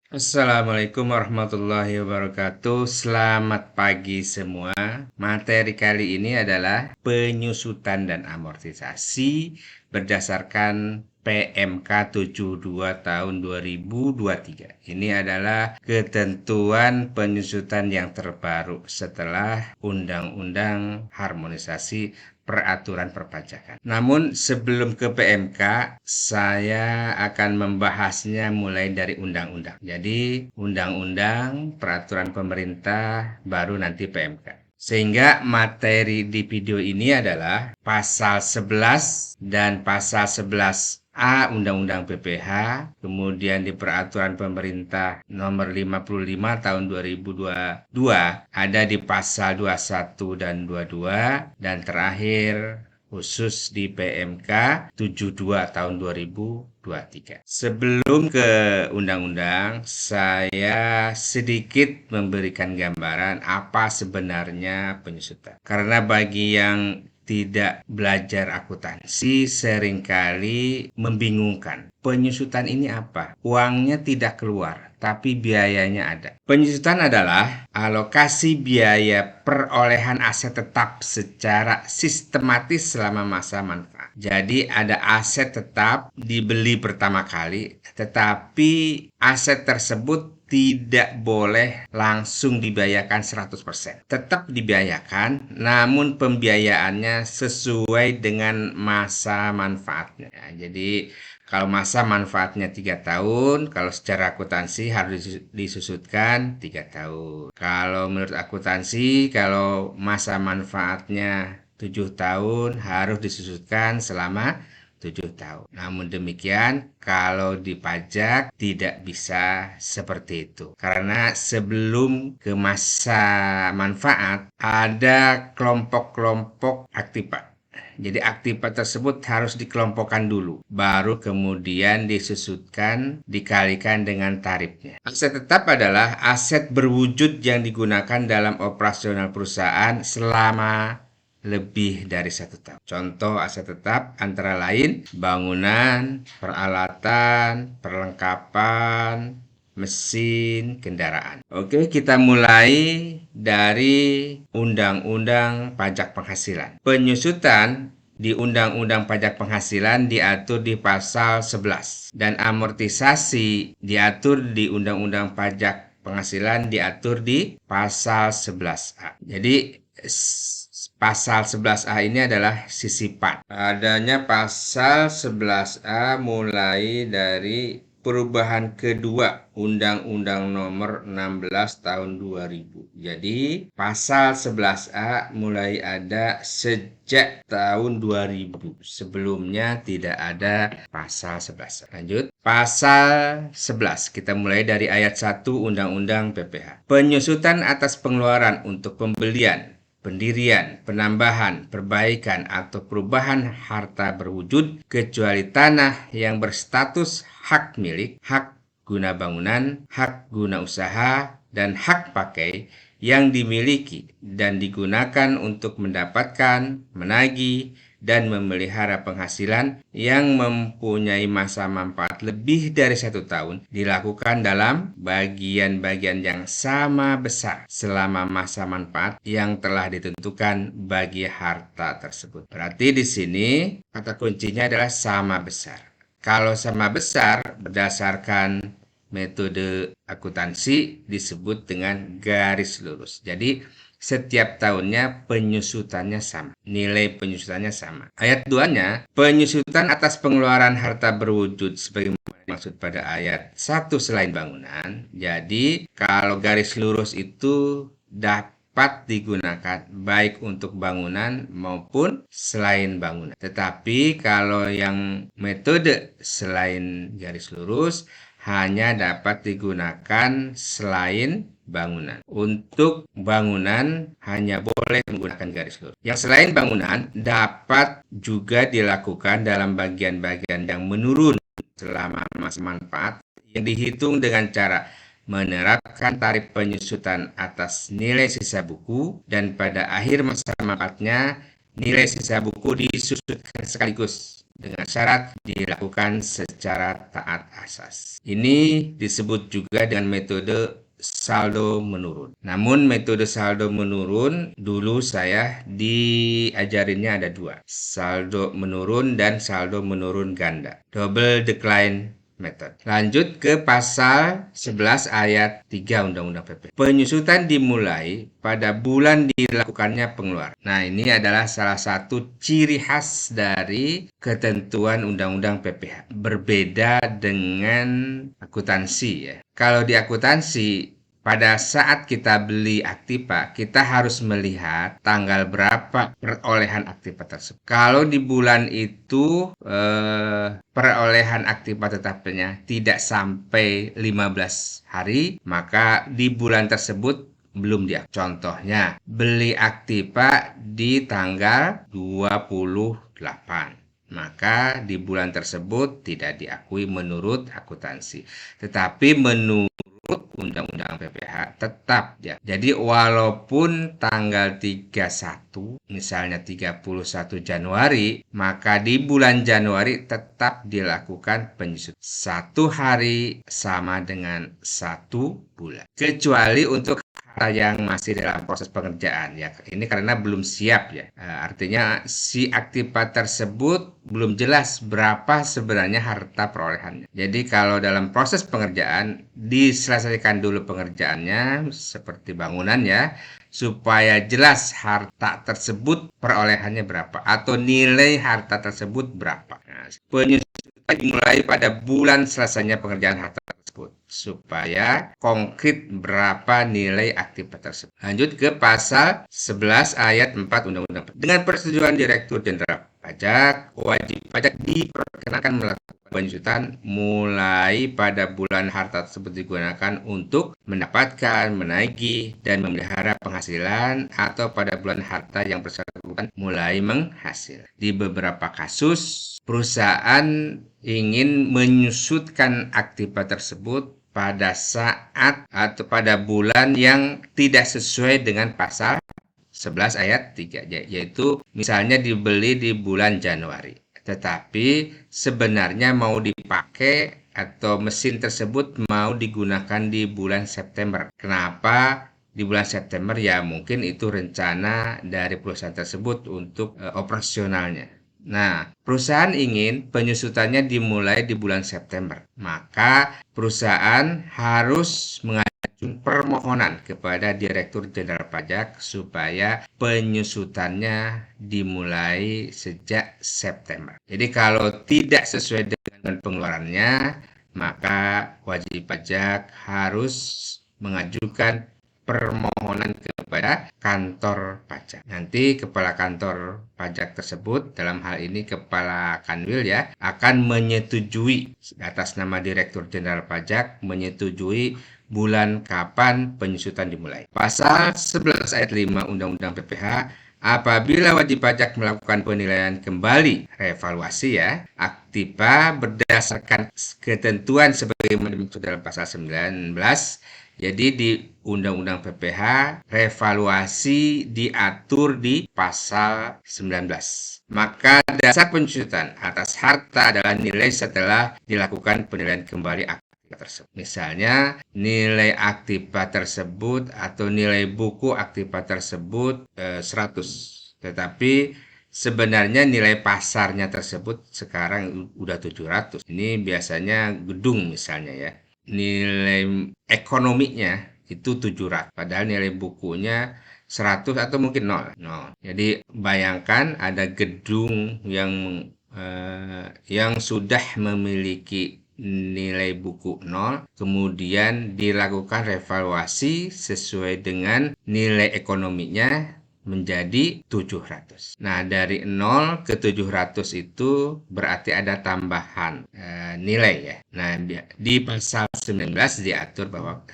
Assalamualaikum warahmatullahi wabarakatuh. Selamat pagi semua. Materi kali ini adalah penyusutan dan amortisasi berdasarkan PMK 72 tahun 2023. Ini adalah ketentuan penyusutan yang terbaru setelah Undang-Undang Harmonisasi Peraturan Perpajakan. Namun sebelum ke PMK, saya akan membahasnya mulai dari undang-undang. Jadi, undang-undang, peraturan pemerintah, baru nanti PMK. Sehingga materi di video ini adalah pasal 11 dan pasal 11A Undang-Undang PPH, kemudian di peraturan pemerintah nomor 55 tahun 2022 ada di pasal 21 dan 22, dan terakhir khusus di PMK 72 tahun 2023. Sebelum ke undang-undang, saya sedikit memberikan gambaran apa sebenarnya penyusutan. Karena bagi yang tidak belajar akuntansi seringkali membingungkan. Penyusutan ini apa? Uangnya tidak keluar, tapi biayanya ada. Penyusutan adalah alokasi biaya perolehan aset tetap secara sistematis selama masa manfaat. Jadi ada aset tetap dibeli pertama kali, tetapi aset tersebut tidak boleh langsung dibayarkan 100%. Tetap dibayarkan, namun pembiayaannya sesuai dengan masa manfaatnya. Jadi kalau masa manfaatnya 3 tahun, kalau secara akuntansi harus disusutkan 3 tahun. Kalau menurut akuntansi, kalau masa manfaatnya 7 tahun harus disusutkan selama 7 tahun. Namun demikian, kalau di pajak tidak bisa seperti itu. Karena sebelum ke masa manfaat, ada kelompok-kelompok aktiva. Jadi aktiva tersebut harus dikelompokkan dulu, baru kemudian disusutkan, dikalikan dengan tarifnya. Aset tetap adalah aset berwujud yang digunakan dalam operasional perusahaan selama lebih dari 1 tahun. Contoh aset tetap antara lain bangunan, peralatan, perlengkapan, mesin, kendaraan. Oke, kita mulai dari Undang-Undang Pajak Penghasilan. Penyusutan di Undang-Undang Pajak Penghasilan diatur di pasal 11 dan amortisasi diatur di Undang-Undang Pajak Penghasilan diatur di pasal 11A. Jadi pasal 11A ini adalah sisipan. Adanya pasal 11A mulai dari perubahan kedua Undang-Undang nomor 16 tahun 2000. Jadi pasal 11A mulai ada sejak tahun 2000. Sebelumnya tidak ada pasal 11A. Lanjut. Pasal 11, kita mulai dari ayat 1 Undang-Undang PPH. Penyusutan atas pengeluaran untuk pembelian, pendirian, penambahan, perbaikan, atau perubahan harta berwujud kecuali tanah yang berstatus hak milik, hak guna bangunan, hak guna usaha, dan hak pakai yang dimiliki dan digunakan untuk mendapatkan, menagih, dan memelihara penghasilan yang mempunyai masa manfaat lebih dari 1 tahun dilakukan dalam bagian-bagian yang sama besar selama masa manfaat yang telah ditentukan bagi harta tersebut. Berarti di sini kata kuncinya adalah sama besar. Kalau sama besar berdasarkan metode akuntansi disebut dengan garis lurus. Jadi setiap tahunnya penyusutannya sama. Nilai penyusutannya sama. Ayat 2-nya, penyusutan atas pengeluaran harta berwujud sebagaimana dimaksud pada ayat 1 selain bangunan. Jadi kalau garis lurus itu dapat digunakan baik untuk bangunan maupun selain bangunan. Tetapi kalau yang metode selain garis lurus hanya dapat digunakan selain bangunan. Untuk bangunan hanya boleh menggunakan garis lurus. Yang selain bangunan dapat juga dilakukan dalam bagian-bagian yang menurun selama masa manfaat yang dihitung dengan cara menerapkan tarif penyusutan atas nilai sisa buku, dan pada akhir masa manfaatnya nilai sisa buku disusutkan sekaligus dengan syarat dilakukan secara taat asas. Ini disebut juga dengan metode saldo menurun. Namun metode saldo menurun dulu saya diajarinnya ada dua, saldo menurun dan saldo menurun ganda, double decline method. Lanjut ke pasal 11 ayat 3 Undang-Undang PPH. Penyusutan dimulai pada bulan dilakukannya pengeluaran. Nah, ini adalah salah satu ciri khas dari ketentuan Undang-Undang PPH. Berbeda dengan akuntansi ya. Kalau di akuntansi, pada saat kita beli Aktiva, kita harus melihat tanggal berapa perolehan Aktiva tersebut. Kalau di bulan itu perolehan Aktiva tetapnya tidak sampai 15 hari, maka di bulan tersebut belum dia. Contohnya, beli Aktiva di tanggal 28. Maka di bulan tersebut tidak diakui menurut akuntansi. Tetapi menurut Undang-Undang PPH tetap ya. Jadi walaupun tanggal 31, misalnya 31 Januari, maka di bulan Januari tetap dilakukan penyusutan. Satu hari sama dengan satu bulan. Kecuali untuk yang masih dalam proses pengerjaan ya, ini karena belum siap ya, artinya si Aktiva tersebut belum jelas berapa sebenarnya harta perolehannya. Jadi kalau dalam proses pengerjaan diselesaikan dulu pengerjaannya seperti bangunan ya, supaya jelas harta tersebut perolehannya berapa atau nilai harta tersebut berapa. Nah, penyusutan dimulai pada bulan selesainya pengerjaan harta tersebut supaya konkret berapa nilai Aktiva tersebut. Lanjut ke pasal 11 ayat 4 Undang-Undang. Dengan persetujuan Direktur Jenderal Pajak, wajib pajak diperkenakan melakukan penyusutan mulai pada bulan harta tersebut digunakan untuk mendapatkan, menagih, dan memelihara penghasilan atau pada bulan harta yang bersangkutan mulai menghasil. Di beberapa kasus, perusahaan ingin menyusutkan Aktiva tersebut pada saat atau pada bulan yang tidak sesuai dengan pasal 11 ayat 3, yaitu misalnya dibeli di bulan Januari. Tetapi sebenarnya mau dipakai atau mesin tersebut mau digunakan di bulan September. Kenapa di bulan September? Ya mungkin itu rencana dari perusahaan tersebut untuk operasionalnya. Nah, perusahaan ingin penyusutannya dimulai di bulan September. Maka perusahaan harus mengajukan permohonan kepada Direktur Jenderal Pajak supaya penyusutannya dimulai sejak September. Jadi kalau tidak sesuai dengan pengeluarannya, maka wajib pajak harus mengajukan permohonan kepada kantor pajak. Nanti kepala kantor pajak tersebut, dalam hal ini Kepala Kanwil ya, akan menyetujui atas nama Direktur Jenderal Pajak menyetujui bulan kapan penyusutan dimulai. Pasal 11 ayat 5 Undang-Undang PPH, apabila wajib pajak melakukan penilaian kembali revaluasi ya Aktiva berdasarkan ketentuan sebagaimana dimaksud dalam pasal 19, jadi di Undang-Undang PPH revaluasi diatur di pasal 19. Maka dasar penyusutan atas harta adalah nilai setelah dilakukan penilaian kembali Aktiva tersebut. Misalnya nilai Aktiva tersebut atau nilai buku Aktiva tersebut 100. Tetapi sebenarnya nilai pasarnya tersebut sekarang udah 700. Ini biasanya gedung misalnya ya. Nilai ekonominya itu 700, padahal nilai bukunya 100 atau mungkin 0. Jadi bayangkan ada gedung yang sudah memiliki nilai buku 0, kemudian dilakukan revaluasi sesuai dengan nilai ekonominya menjadi 700. Nah, dari 0 ke 700 itu berarti ada tambahan nilai ya. Nah, di pasal 19 diatur bahwa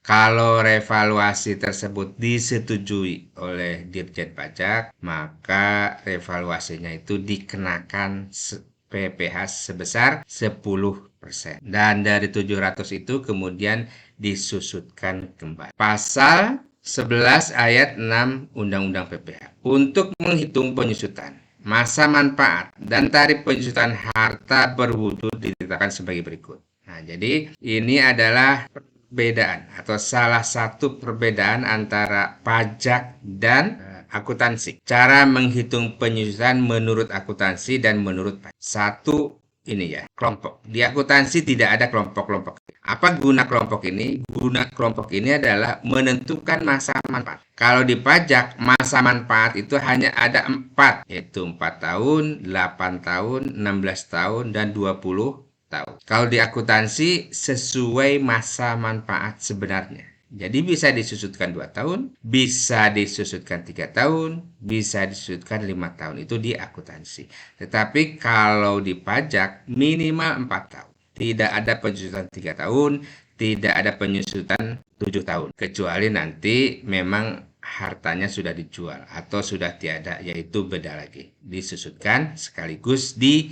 kalau revaluasi tersebut disetujui oleh Dirjen Pajak, maka revaluasinya itu dikenakan PPh sebesar 10%. Dan dari 700 itu kemudian disusutkan kembali. Pasal 11 ayat 6 Undang-Undang PPH. Untuk menghitung penyusutan, masa manfaat dan tarif penyusutan harta berwudu ditetapkan sebagai berikut. Nah, jadi ini adalah perbedaan atau salah satu perbedaan antara pajak dan akuntansi. Cara menghitung penyusutan menurut akuntansi dan menurut pajak. Satu ini ya, kelompok. Di akuntansi tidak ada kelompok-kelompok. Apa guna kelompok ini? Guna kelompok ini adalah menentukan masa manfaat. Kalau di pajak, masa manfaat itu hanya ada 4, yaitu 4 tahun, 8 tahun, 16 tahun, dan 20 tahun. Kalau di akuntansi, sesuai masa manfaat sebenarnya. Jadi bisa disusutkan 2 tahun, bisa disusutkan 3 tahun, bisa disusutkan 5 tahun. Itu di akuntansi. Tetapi kalau di pajak minimal 4 tahun. Tidak ada penyusutan 3 tahun, tidak ada penyusutan 7 tahun. Kecuali nanti memang hartanya sudah dijual atau sudah tiada, yaitu beda lagi. Disusutkan sekaligus di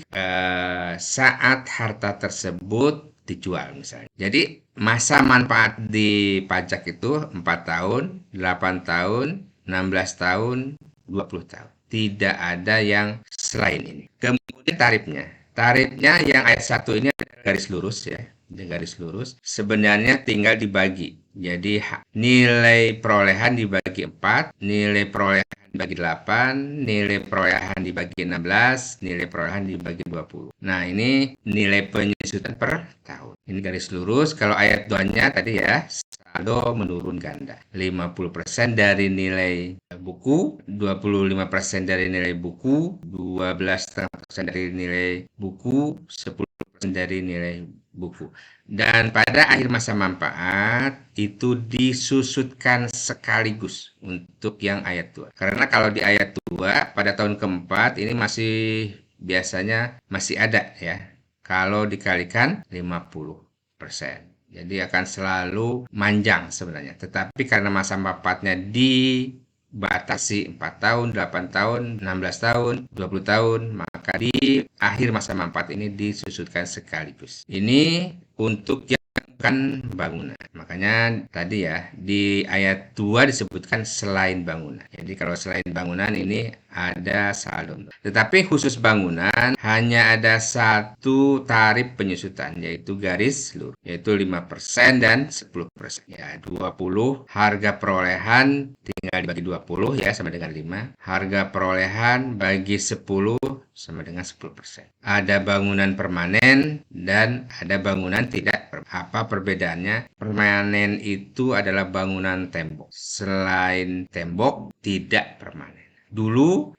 saat harta tersebut dijual misalnya. Jadi masa manfaat di pajak itu 4 tahun, 8 tahun, 16 tahun, 20 tahun. Tidak ada yang selain ini. Kemudian tarifnya. Tarifnya yang ayat 1 ini adalah garis lurus ya. Garis lurus. Sebenarnya tinggal dibagi. Jadi nilai perolehan dibagi 4, nilai perolehan dibagi 8, nilai perolehan dibagi 16, nilai perolehan dibagi 20. Nah, ini nilai penyusutan per tahun. Ini garis lurus. Kalau ayat 2-nya tadi ya, saldo menurun ganda. 50% dari nilai buku, 25% dari nilai buku, 12,5% dari nilai buku, 10% dari nilai buku. Dan pada akhir masa manfaat itu disusutkan sekaligus untuk yang ayat 2. Karena kalau di ayat 2 pada tahun keempat ini masih biasanya masih ada ya. Kalau dikalikan 50%. Jadi akan selalu manjang sebenarnya. Tetapi karena masa manfaatnya dibatasi 4 tahun, 8 tahun, 16 tahun, 20 tahun, maka di akhir masa manfaat ini disusutkan sekaligus. Ini untuk yang bukan bangunan. Makanya tadi ya di ayat 2 disebutkan selain bangunan. Jadi kalau selain bangunan ini ada saldo. Tetapi khusus bangunan hanya ada satu tarif penyusutan yaitu garis lurus, yaitu 5% dan 10%. Ya, 20 harga perolehan tinggal dibagi 20 ya sama dengan 5. Harga perolehan bagi 10 sama dengan 10%. Ada bangunan permanen dan ada bangunan tidak permanen. Apa perbedaannya? Permanen itu adalah bangunan tembok. Selain tembok tidak permanen. Dulu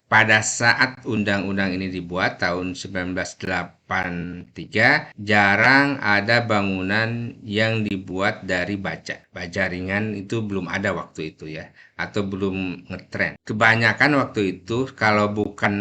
pada saat undang-undang ini dibuat tahun 1983 jarang ada bangunan yang dibuat dari baja. Baja ringan itu belum ada waktu itu ya, atau belum ngetren. Kebanyakan waktu itu kalau bukan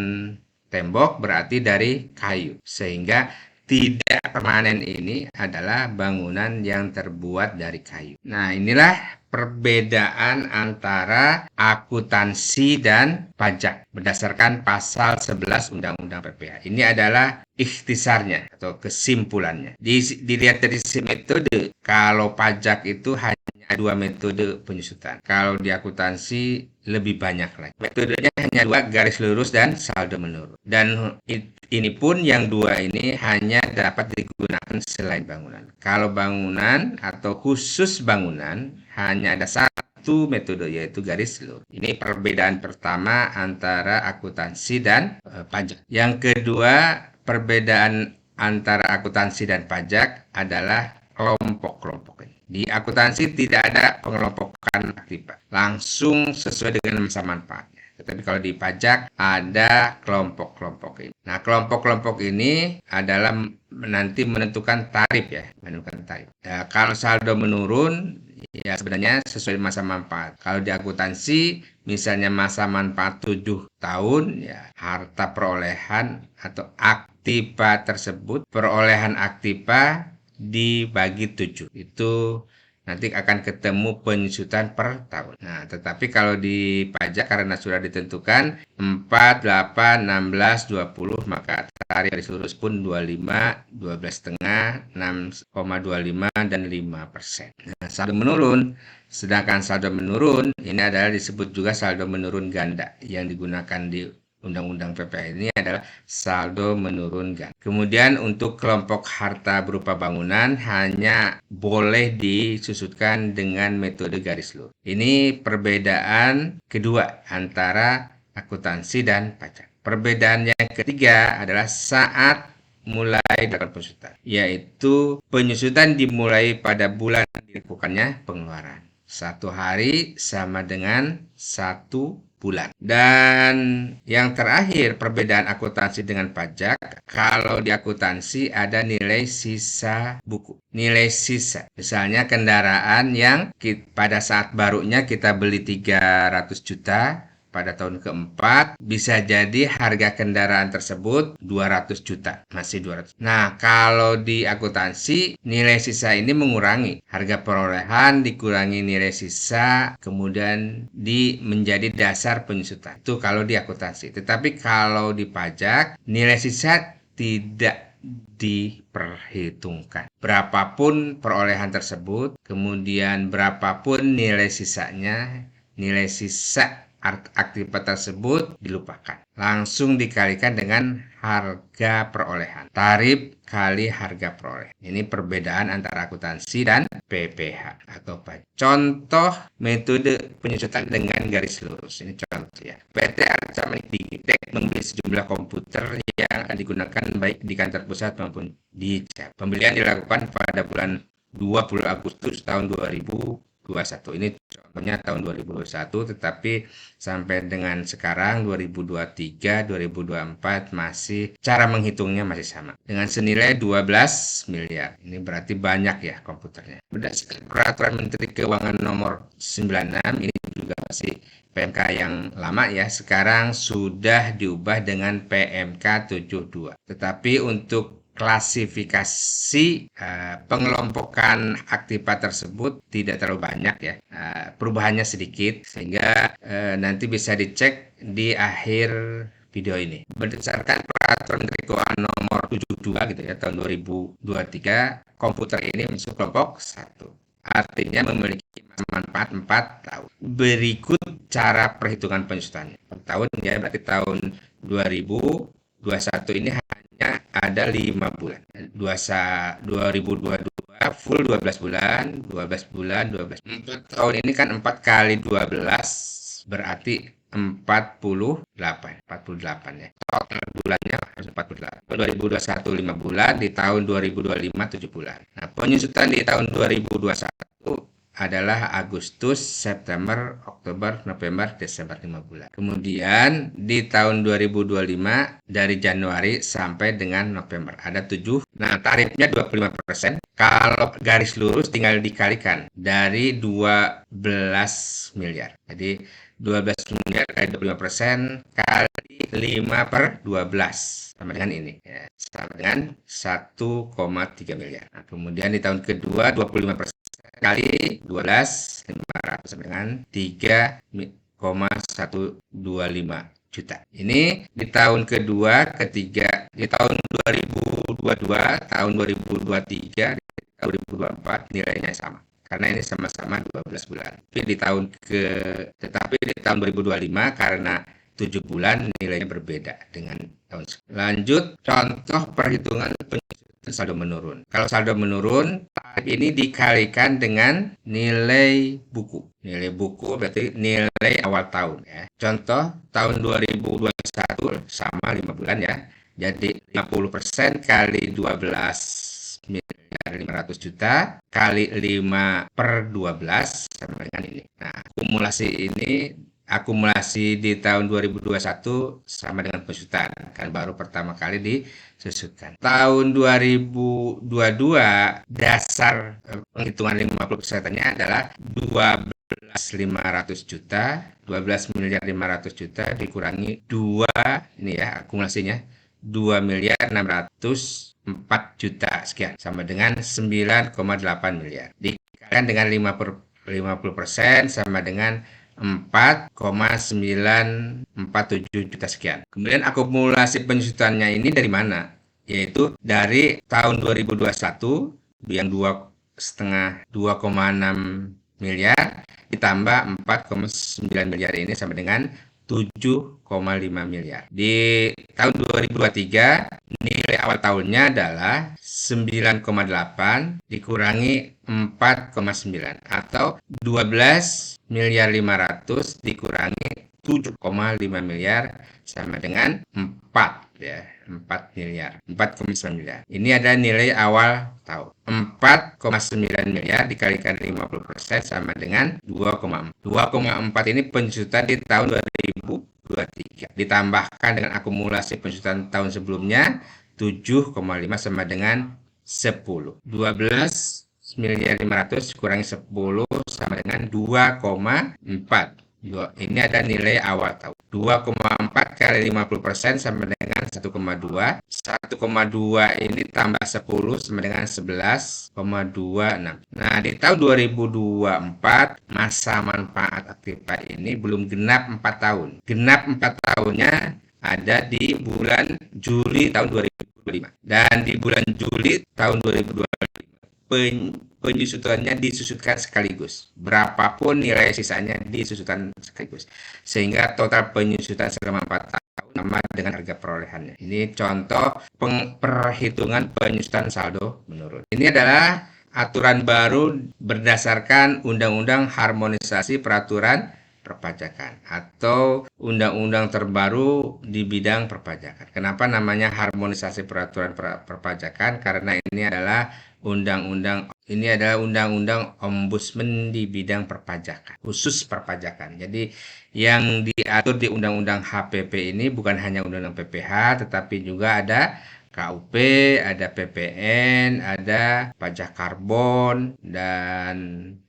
tembok berarti dari kayu, sehingga tidak permanen ini adalah bangunan yang terbuat dari kayu. Nah, inilah perbedaan antara akuntansi dan pajak berdasarkan pasal 11 Undang-Undang PPh. Ini adalah ikhtisarnya atau kesimpulannya. Dilihat dari sisi metode, kalau pajak itu hanya 2 metode penyusutan. Kalau di akuntansi lebih banyak lagi. Metodenya hanya 2, garis lurus dan saldo menurun. Dan ini pun yang 2 ini hanya dapat digunakan selain bangunan. Kalau bangunan atau khusus bangunan hanya ada satu metode yaitu garis lurus. Ini perbedaan pertama antara akuntansi dan pajak. Yang kedua, perbedaan antara akuntansi dan pajak adalah kelompok-kelompok ini. Di akuntansi tidak ada pengelompokan aktiva, langsung sesuai dengan masa manfaatnya. Tetapi kalau di pajak ada kelompok-kelompok ini. Nah, kelompok-kelompok ini adalah nanti menentukan tarif ya, menentukan tarif. Ya, kalau saldo menurun, ya sebenarnya sesuai masa manfaat. Kalau di akuntansi, misalnya masa manfaat 7 tahun, ya harta perolehan atau aktiva tersebut, perolehan aktiva dibagi 7. Itu nanti akan ketemu penyusutan per tahun. Nah, tetapi kalau di pajak karena sudah ditentukan 4, 8, 16, 20, maka tarif garis lurus pun 25, 12,5, 6,25 dan 5%. Nah, saldo menurun. Sedangkan saldo menurun ini adalah disebut juga saldo menurun ganda yang digunakan di Undang-Undang PPh ini adalah saldo menurun ganda. Kemudian untuk kelompok harta berupa bangunan hanya boleh disusutkan dengan metode garis lurus. Ini perbedaan kedua antara akuntansi dan pajak. Perbedaan yang ketiga adalah saat mulai dilakukan penyusutan, yaitu penyusutan dimulai pada bulan dilakukannya pengeluaran. 1 hari sama dengan 1 bulan. Dan yang terakhir perbedaan akuntansi dengan pajak, kalau di akuntansi ada nilai sisa buku. Nilai sisa, misalnya kendaraan yang pada saat barunya kita beli 300 juta, pada tahun keempat bisa jadi harga kendaraan tersebut 200 juta, masih 200. Nah, kalau di akuntansi nilai sisa ini mengurangi harga perolehan dikurangi nilai sisa, kemudian menjadi dasar penyusutan. Itu kalau di akuntansi. Tetapi kalau di pajak nilai sisa tidak diperhitungkan. Berapapun perolehan tersebut, kemudian berapapun nilai sisanya, nilai sisa aktivitas tersebut dilupakan. Langsung dikalikan dengan harga perolehan. Tarif kali harga perolehan. Ini perbedaan antara akuntansi dan PPh atau pajak. Contoh metode penyusutan dengan garis lurus. Ini contoh ya. PT Arca Digitech membeli sejumlah komputer yang akan digunakan baik di kantor pusat maupun di cabang. Pembelian dilakukan pada bulan 20 Agustus tahun 2021. Ini contohnya tahun 2021, tetapi sampai dengan sekarang 2023, 2024 masih cara menghitungnya masih sama. Dengan senilai 12 miliar. Ini berarti banyak ya komputernya. Berdasarkan Peraturan Menteri Keuangan Nomor 96, ini juga masih PMK yang lama ya, sekarang sudah diubah dengan PMK 72. Tetapi untuk klasifikasi pengelompokan aktivitas tersebut tidak terlalu banyak ya, perubahannya sedikit, sehingga nanti bisa dicek di akhir video ini. Berdasarkan Peraturan Menteri Keuangan Nomor 72 gitu ya tahun 2023, komputer ini masuk kelompok 1. Artinya memiliki manfaat 4 tahun. Berikut cara perhitungan penyusutannya. Per tahun ya, berarti tahun 2021 ini hanya ada 5 bulan. 2022 full 12 bulan, 12 bulan, 12. 4 tahun ini kan 4 kali 12 berarti 48 ya. Total bulannya harus 48. 2021 5 bulan, di tahun 2025 7 bulan. Nah, penyusutan di tahun 2021 adalah Agustus, September, Oktober, November, Desember 5 bulan. Kemudian di tahun 2025 dari Januari sampai dengan November ada 7. Nah, tarifnya 25%. Kalau garis lurus tinggal dikalikan dari 12 miliar. Jadi 12 miliar kali 25% kali 5/12 sama dengan ini ya, sama dengan 1,3 miliar. Nah, kemudian di tahun kedua 25% kali 12, 500 sama dengan 3,125 juta. Ini di tahun kedua, ketiga, di tahun 2022, tahun 2023, tahun 2024 nilainya sama. Karena ini sama-sama 12 bulan. Tetapi di tahun 2025 karena 7 bulan nilainya berbeda dengan tahun sebelumnya. Lanjut, contoh perhitungan saldo menurun. Kalau saldo menurun, tarif ini dikalikan dengan nilai buku. Nilai buku berarti nilai awal tahun ya. Contoh tahun 2021 sama 5 bulan ya. Jadi 50% kali 12 miliar 500 juta kali 5/12 sama dengan ini. Nah, akumulasi di tahun 2021 sama dengan penyusutan, kan baru pertama kali disusutkan. Tahun 2022 dasar penghitungan 50%-nya adalah 12.500 juta, 12 miliar 500 juta dikurangi 2, ini ya akumulasinya, 2 miliar 604 juta sekian, sama dengan 9,8 miliar. dikalikan dengan 50% sama dengan 4,947 juta sekian. Kemudian akumulasi penyusutannya ini dari mana? Yaitu dari tahun 2021 yang 2,6 miliar ditambah 4,9 miliar ini sama dengan 7,5 miliar. Di tahun 2023 nilai awal tahunnya adalah 9,8 dikurangi 4,9 atau 12 miliar 500 dikurangi 7,5 miliar sama dengan 4 ya. 4 miliar, 4,9 miliar. Ini adalah nilai awal tahun. 4,9 miliar dikalikan 50% sama dengan 2,4. 2,4 ini penyusutan di tahun 2023. Ditambahkan dengan akumulasi penyusutan tahun sebelumnya 7,5 sama dengan 10. 12 miliar 500 kurangi 10 sama dengan 2,4. Ini ada nilai awal tahun. 2,4 kali 50% sama dengan 1,2. 1,2 ini tambah 10 sama dengan 11,26. Nah, di tahun 2024 masa manfaat aktiva ini belum genap 4 tahun. Genap 4 tahunnya ada di bulan Juli tahun 2025. Dan di bulan Juli tahun 2025 penyusutannya disusutkan sekaligus. Berapapun nilai sisanya disusutkan sekaligus. Sehingga total penyusutan selama 4 tahun sama dengan harga perolehannya. Ini contoh perhitungan penyusutan saldo menurun. Ini adalah aturan baru berdasarkan Undang-Undang Harmonisasi Peraturan Perpajakan atau undang-undang terbaru di bidang perpajakan. Kenapa namanya harmonisasi peraturan perpajakan? Karena ini adalah undang-undang ombudsman di bidang perpajakan, khusus perpajakan. Jadi yang diatur di undang-undang HPP ini bukan hanya undang-undang PPH, tetapi juga ada KUP, ada PPN, ada pajak karbon, dan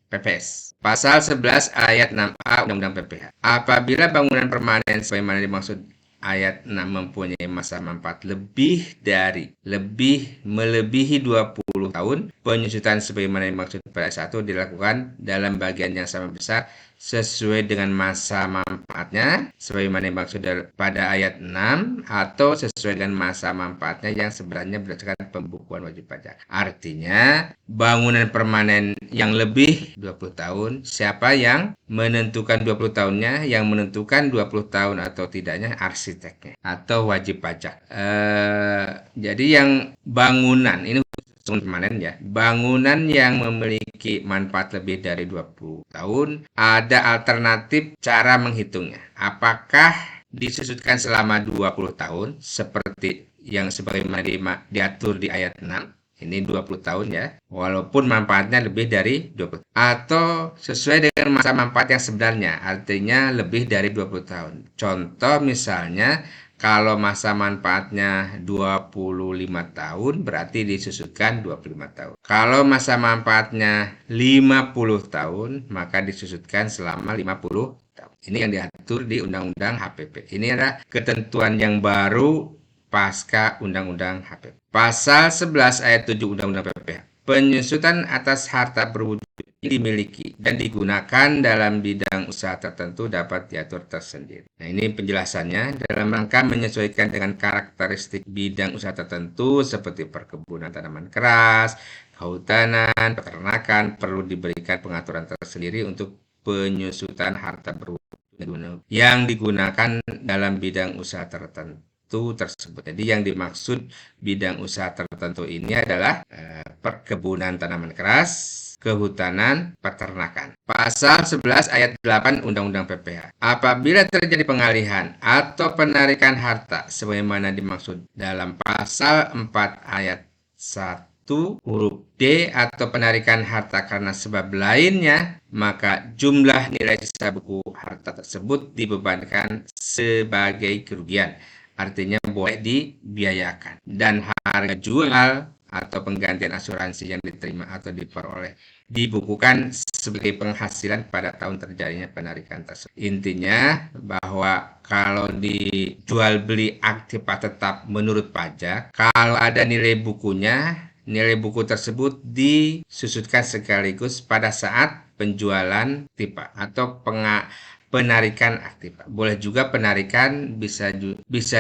PPS. Pasal 11 ayat 6A Undang-Undang PPH. Apabila bangunan permanen sebagaimana dimaksud ayat 6 mempunyai masa manfaat melebihi 20 tahun, penyusutan sebagaimana dimaksud pada 1 dilakukan dalam bagian yang sama besar sesuai dengan masa manfaatnya sebagaimana dimaksud pada ayat 6 atau sesuai dengan masa manfaatnya yang sebenarnya berdasarkan pembukuan wajib pajak. Artinya, bangunan permanen yang lebih 20 tahun, siapa yang menentukan 20 tahunnya? Yang menentukan 20 tahun atau tidaknya arsiteknya atau wajib pajak. Jadi yang bangunan ini permanen ya. Bangunan yang memiliki manfaat lebih dari 20 tahun, ada alternatif cara menghitungnya. Apakah disusutkan selama 20 tahun seperti yang sebagaimana diatur di ayat 6? Ini 20 tahun ya, walaupun manfaatnya lebih dari 20 tahun. Atau sesuai dengan masa manfaat yang sebenarnya, artinya lebih dari 20 tahun. Contoh misalnya, kalau masa manfaatnya 25 tahun, berarti disusutkan 25 tahun. Kalau masa manfaatnya 50 tahun, maka disusutkan selama 50 tahun. Ini yang diatur di Undang-Undang HPP. Ini adalah ketentuan yang baru pasca Undang-Undang HPP. Pasal 11 ayat 7 Undang-Undang PPH. Penyusutan atas harta berwujud dimiliki dan digunakan dalam bidang usaha tertentu dapat diatur tersendiri. Nah, ini penjelasannya dalam rangka menyesuaikan dengan karakteristik bidang usaha tertentu seperti perkebunan tanaman keras, kehutanan, peternakan, perlu diberikan pengaturan tersendiri untuk penyusutan harta berwujud yang digunakan dalam bidang usaha tertentu tersebut. Jadi yang dimaksud bidang usaha tertentu ini adalah perkebunan tanaman keras, kehutanan, peternakan. Pasal 11 ayat 8 Undang-Undang PPH. Apabila terjadi pengalihan atau penarikan harta sebagaimana dimaksud dalam pasal 4 ayat 1 huruf D atau penarikan harta karena sebab lainnya, maka jumlah nilai sisa buku harta tersebut dibebankan sebagai kerugian. Artinya boleh dibiayakan. Dan harga jual atau penggantian asuransi yang diterima atau diperoleh dibukukan sebagai penghasilan pada tahun terjadinya penarikan tersebut. Intinya bahwa kalau dijual beli aktiva tetap menurut pajak, kalau ada nilai bukunya, nilai buku tersebut disusutkan sekaligus pada saat penjualan aktiva atau penarikan aktiva. Boleh juga penarikan, bisa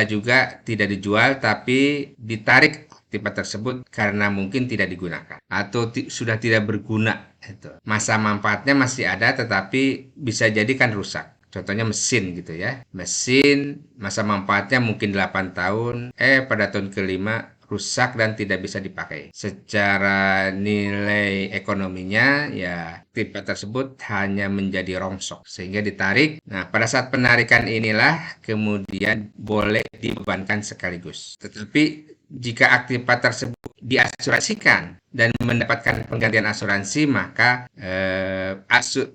juga tidak dijual tapi ditarik aktiva tersebut karena mungkin tidak digunakan atau sudah tidak berguna. Masa manfaatnya masih ada tetapi bisa jadi kan rusak. Contohnya mesin gitu ya. Mesin masa manfaatnya mungkin 8 tahun, pada tahun kelima rusak dan tidak bisa dipakai. Secara nilai ekonominya ya aktiva tersebut hanya menjadi rongsok sehingga ditarik. Nah, pada saat penarikan inilah kemudian boleh dibebankan sekaligus. Tetapi jika aktiva tersebut diasuransikan dan mendapatkan penggantian asuransi, maka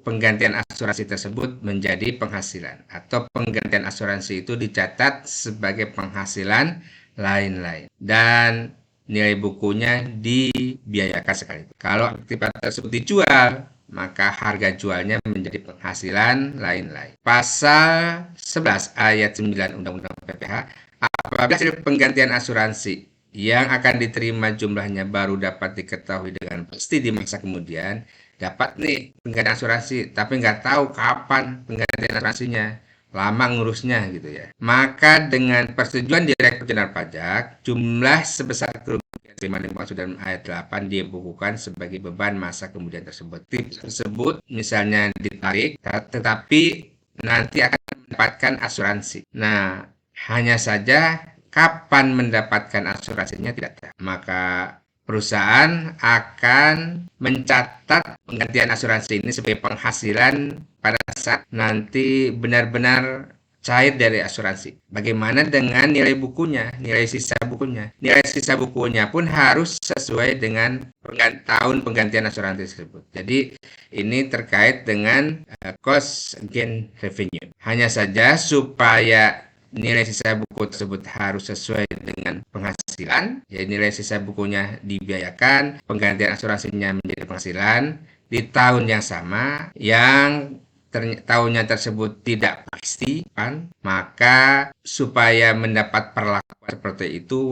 penggantian asuransi tersebut menjadi penghasilan atau penggantian asuransi itu dicatat sebagai penghasilan lain-lain dan nilai bukunya dibiayakan sekali. Kalau aktiva tersebut dijual, maka harga jualnya menjadi penghasilan lain-lain. Pasal 11 ayat 9 Undang-Undang PPH, apabila hasil penggantian asuransi yang akan diterima jumlahnya baru dapat diketahui dengan pasti di masa kemudian, dapat nih penggantian asuransi, tapi nggak tahu kapan penggantian asuransinya, lama ngurusnya gitu ya. Maka dengan persetujuan Direktur Jenderal Pajak, jumlah sebesar kerugian terima dimaksud dalam ayat 8 dibukukan sebagai beban masa kemudian tersebut. Tersebut misalnya ditarik, tetapi nanti akan mendapatkan asuransi. Nah, hanya saja kapan mendapatkan asuransinya tidak tahu. Maka perusahaan akan mencatat penggantian asuransi ini sebagai penghasilan pada saat nanti benar-benar cair dari asuransi. Bagaimana dengan nilai bukunya, nilai sisa bukunya? Nilai sisa bukunya pun harus sesuai dengan tahun penggantian asuransi tersebut. Jadi ini terkait dengan cost gain revenue. Hanya saja supaya nilai sisa buku tersebut harus sesuai dengan penghasilan, ya nilai sisa bukunya dibiayakan, penggantian asuransinya menjadi penghasilan di tahun yang sama, yang tahunnya tersebut tidak pasti, maka supaya mendapat perlakuan seperti itu,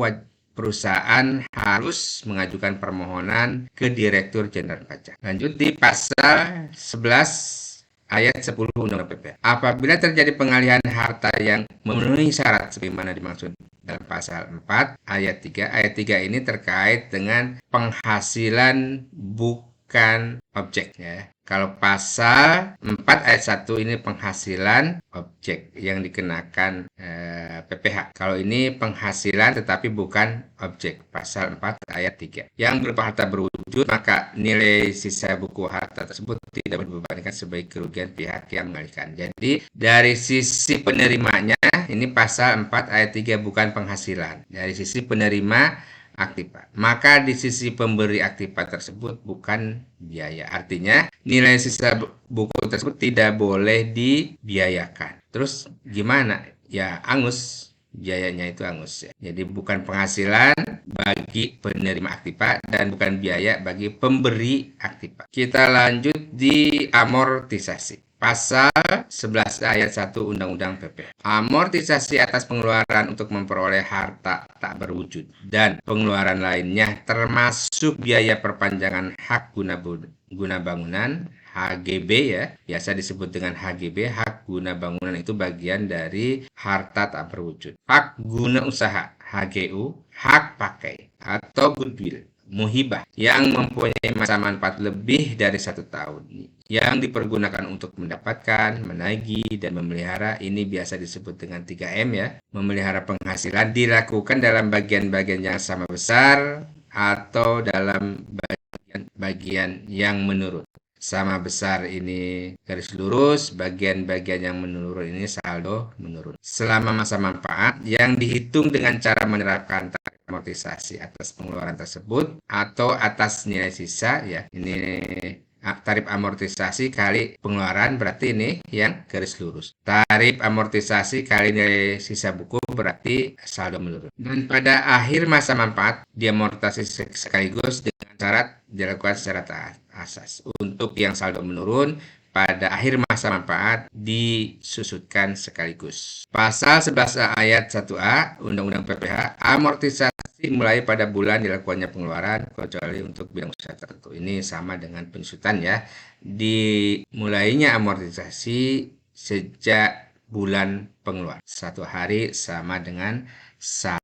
perusahaan harus mengajukan permohonan ke Direktur Jenderal Pajak. Lanjut di pasal 11 ayat 10 Undang-Undang PPH. Apabila terjadi pengalihan harta yang memenuhi syarat sebagaimana dimaksud dalam pasal 4 ayat 3. Ayat 3 ini terkait dengan penghasilan bukan objek ya. Kalau pasal 4 ayat 1 ini penghasilan objek yang dikenakan PPH. Kalau ini penghasilan tetapi bukan objek. Pasal 4 ayat 3. Yang berupa harta berwujud, maka nilai sisa buku harta tersebut tidak dibebankan sebagai kerugian pihak yang mengalihkan. Jadi dari sisi penerimanya, ini pasal 4 ayat 3 bukan penghasilan. Dari sisi penerima aktiva. Maka di sisi pemberi aktiva tersebut bukan biaya. Artinya nilai sisa buku tersebut tidak boleh dibiayakan. Terus gimana? Ya angus. Biayanya itu angus ya. Jadi bukan penghasilan bagi penerima aktiva dan bukan biaya bagi pemberi aktiva. Kita lanjut di amortisasi. Pasal 11 ayat 1 Undang-Undang PPH. Amortisasi atas pengeluaran untuk memperoleh harta tak berwujud dan pengeluaran lainnya termasuk biaya perpanjangan hak guna bangunan HGB ya, biasa disebut dengan HGB, hak guna bangunan itu bagian dari harta tak berwujud. Hak guna usaha HGU, hak pakai atau goodwill, muhibah yang mempunyai masa manfaat lebih dari 1 tahun yang dipergunakan untuk mendapatkan, menagih, dan memelihara. Ini biasa disebut dengan 3M ya. Memelihara penghasilan dilakukan dalam bagian-bagian yang sama besar atau dalam bagian yang menurun. Sama besar ini garis lurus, bagian-bagian yang menurun ini saldo menurun. Selama masa manfaat yang dihitung dengan cara menerapkan tarif amortisasi atas pengeluaran tersebut atau atas nilai sisa ya. Ini tarif amortisasi kali pengeluaran berarti ini yang garis lurus. Tarif amortisasi kali nilai sisa buku berarti saldo menurun. Dan pada akhir masa manfaat diamortisasi sekaligus dengan syarat dilakukan secara asas. Untuk yang saldo menurun pada akhir masa manfaat disusutkan sekaligus. Pasal 11 ayat 1A Undang-Undang PPH, amortisasi mulai pada bulan dilakukannya pengeluaran kecuali untuk bidang usaha tertentu. Ini sama dengan penyusutan ya. Dimulainya amortisasi sejak bulan pengeluaran. 1 hari sama dengan 1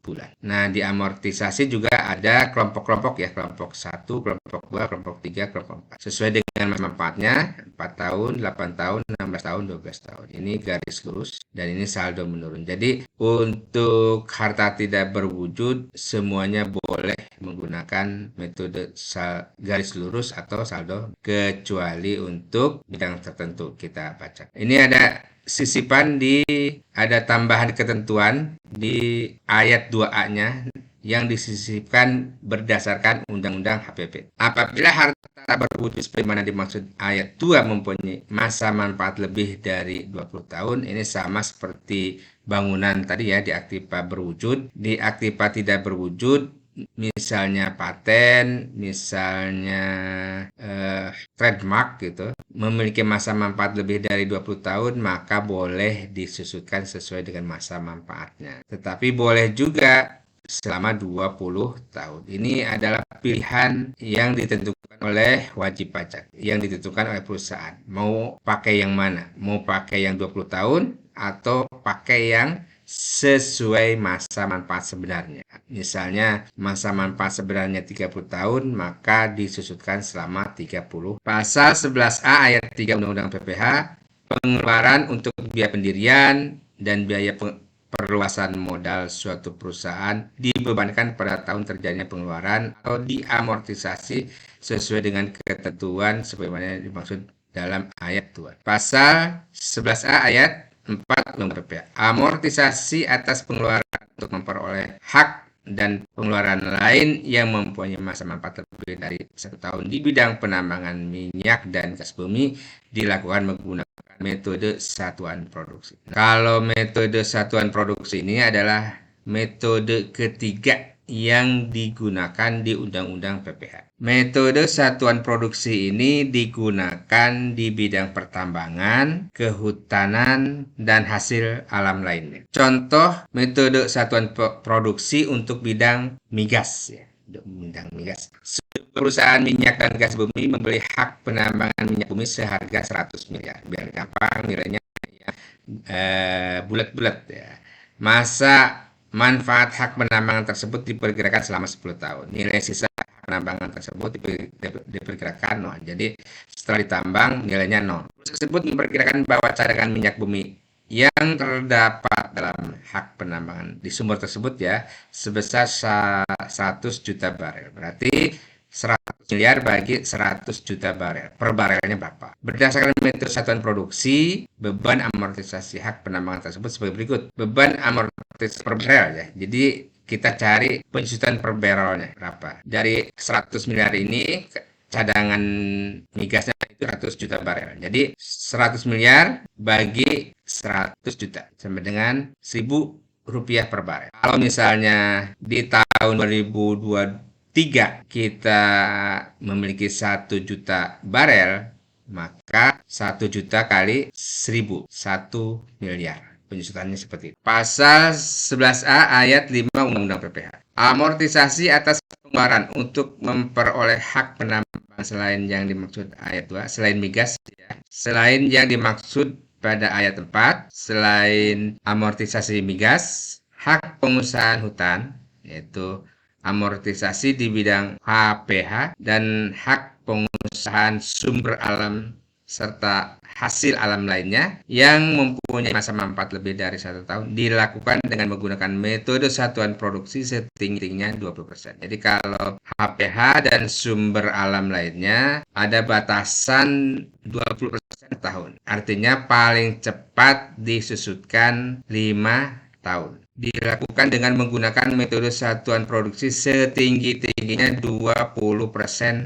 bulan. Nah, di amortisasi juga ada kelompok-kelompok ya, kelompok 1, kelompok 2, kelompok 3, kelompok 4. Sesuai dengan manfaatnya, 4 tahun, 8 tahun, 16 tahun, 12 tahun. Ini garis lurus dan ini saldo menurun. Jadi, untuk harta tidak berwujud, semuanya boleh menggunakan metode garis lurus atau saldo kecuali untuk bidang tertentu kita baca. Ini ada ada tambahan ketentuan di ayat 2A-nya yang disisipkan berdasarkan Undang-Undang HPP. Apabila harta berwujud sebagaimana dimaksud ayat 2 mempunyai masa manfaat lebih dari 20 tahun, ini sama seperti bangunan tadi ya, di aktiva berwujud. Di aktiva tidak berwujud, misalnya paten, misalnya trademark gitu, memiliki masa manfaat lebih dari 20 tahun, maka boleh disusutkan sesuai dengan masa manfaatnya. Tetapi boleh juga selama 20 tahun. Ini adalah pilihan yang ditentukan oleh wajib pajak, yang ditentukan oleh perusahaan. Mau pakai yang mana? Mau pakai yang 20 tahun atau pakai yang sesuai masa manfaat sebenarnya. Misalnya masa manfaat sebenarnya 30 tahun, maka disusutkan selama 30. Pasal 11A ayat 3 Undang-Undang PPH, pengeluaran untuk biaya pendirian dan biaya perluasan modal suatu perusahaan dibebankan pada tahun terjadinya pengeluaran atau diamortisasi sesuai dengan ketentuan sebagaimana dimaksud dalam ayat 2. Pasal 11A ayat 4 Undang-Undang PPH. Amortisasi atas pengeluaran untuk memperoleh hak dan pengeluaran lain yang mempunyai masa manfaat lebih dari 1 tahun di bidang penambangan minyak dan gas bumi dilakukan menggunakan metode satuan produksi. Kalau metode satuan produksi ini adalah metode ketiga yang digunakan di Undang-Undang PPH. Metode satuan produksi ini digunakan di bidang pertambangan, kehutanan, dan hasil alam lainnya. Contoh metode satuan produksi untuk bidang migas ya. Bidang migas. Perusahaan minyak dan gas bumi membeli hak penambangan minyak bumi seharga 100 miliar. Biar gampang nilainya bulat-bulat ya. Masa manfaat hak penambangan tersebut diperkirakan selama 10 tahun. Nilai sisa hak penambangan tersebut diperkirakan 0. Jadi setelah ditambang nilainya 0. Tersebut memperkirakan bahwa cadangan minyak bumi yang terdapat dalam hak penambangan di sumber tersebut ya sebesar 100 juta barel. Berarti 100 miliar bagi 100 juta barel. Per barelnya berapa? Berdasarkan metode satuan produksi, beban amortisasi hak penambangan tersebut sebagai berikut. Beban amortisasi per barel ya. Jadi kita cari penyusutan per barelnya berapa. Dari 100 miliar ini cadangan migasnya itu 100 juta barel. Jadi 100 miliar bagi 100 juta sama dengan 1.000 rupiah per barel. Kalau misalnya di tahun 2023 kita memiliki 1 juta barel, maka 1 juta kali 1.000, 1 miliar. Penyusutannya seperti itu. Pasal 11A ayat 5 Undang-Undang PPH. Amortisasi atas pengeluaran untuk memperoleh hak penambangan selain yang dimaksud ayat 2, selain migas ya. Selain yang dimaksud pada ayat 4, selain amortisasi migas, hak pengusahaan hutan yaitu amortisasi di bidang HPH dan hak pengusahaan sumber alam serta hasil alam lainnya yang mempunyai masa manfaat lebih dari 1 tahun dilakukan dengan menggunakan metode satuan produksi setinggi-tingginya 20%. Jadi kalau HPH dan sumber alam lainnya ada batasan 20% tahun. Artinya paling cepat disusutkan 5 tahun. Dilakukan dengan menggunakan metode satuan produksi setinggi-tingginya 20%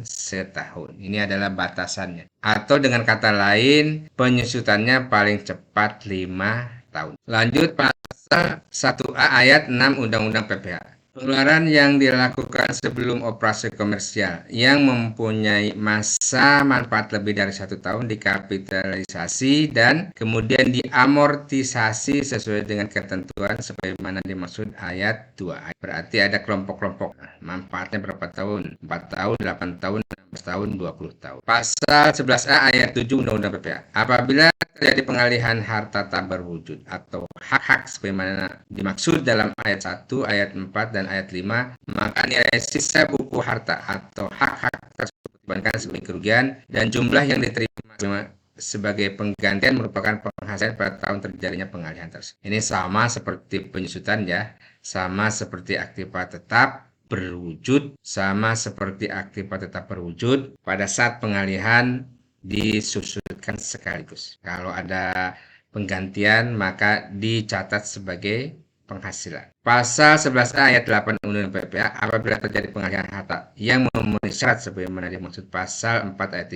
setahun. Ini adalah batasannya. Atau dengan kata lain, penyusutannya paling cepat 5 tahun. Lanjut pasal 1A ayat 6 Undang-Undang PPH. Pengeluaran yang dilakukan sebelum operasi komersial yang mempunyai masa manfaat lebih dari 1 tahun dikapitalisasi dan kemudian diamortisasi sesuai dengan ketentuan sebagaimana dimaksud ayat 2. Berarti ada kelompok-kelompok. Manfaatnya berapa tahun? 4 tahun, 8 tahun, 16 tahun, 20 tahun. Pasal 11A ayat 7 Undang-Undang PPA. Apabila terjadi pengalihan harta tak berwujud atau hak-hak sebagaimana dimaksud dalam ayat 1, ayat 4, dan ayat 5, maka nilai sisa buku harta atau hak-hak tersebut dibandingkan sebagai kerugian dan jumlah yang diterima sebagai penggantian merupakan penghasilan pada tahun terjadinya pengalihan tersebut. Ini sama seperti penyusutan ya, sama seperti aktiva tetap berwujud, sama seperti aktiva tetap berwujud pada saat pengalihan disusutkan sekaligus. Kalau ada penggantian maka dicatat sebagai penghasilan. Pasal 11A ayat 8 Undang-Undang PPA, apabila terjadi pengalihan harta yang memenuhi syarat sebagaimana dimaksud pasal 4 ayat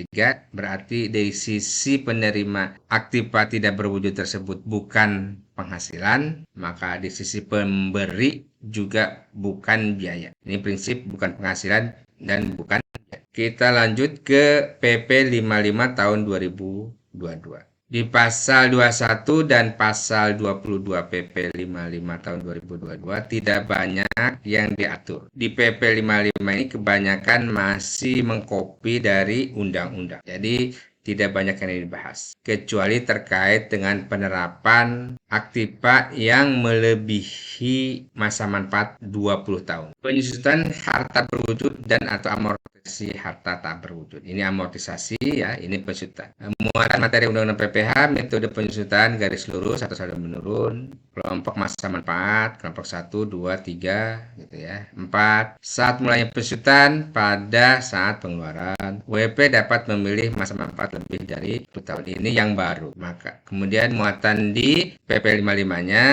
3, berarti dari sisi penerima aktiva tidak berwujud tersebut bukan penghasilan, maka di sisi pemberi juga bukan biaya. Ini prinsip bukan penghasilan dan bukan biaya. Kita lanjut ke PP 55 tahun 2022. Di pasal 21 dan pasal 22 PP 55 tahun 2022 tidak banyak yang diatur. Di PP 55 ini kebanyakan masih mengcopy dari undang-undang. Jadi tidak banyak yang dibahas. Kecuali terkait dengan penerapan aktiva yang melebihi masa manfaat 20 tahun. Penyusutan harta berwujud dan atau amortisasi harta tak berwujud. Ini amortisasi ya, ini penyusutan. Muatan materi Undang-Undang PPH, metode penyusutan garis lurus atau saldo menurun, kelompok masa manfaat, kelompok 1, 2, 3 gitu ya. 4. Saat mulanya penyusutan pada saat pengeluaran. WP dapat memilih masa manfaat lebih dari 10 tahun. Ini yang baru. Maka kemudian muatan di PP 55-nya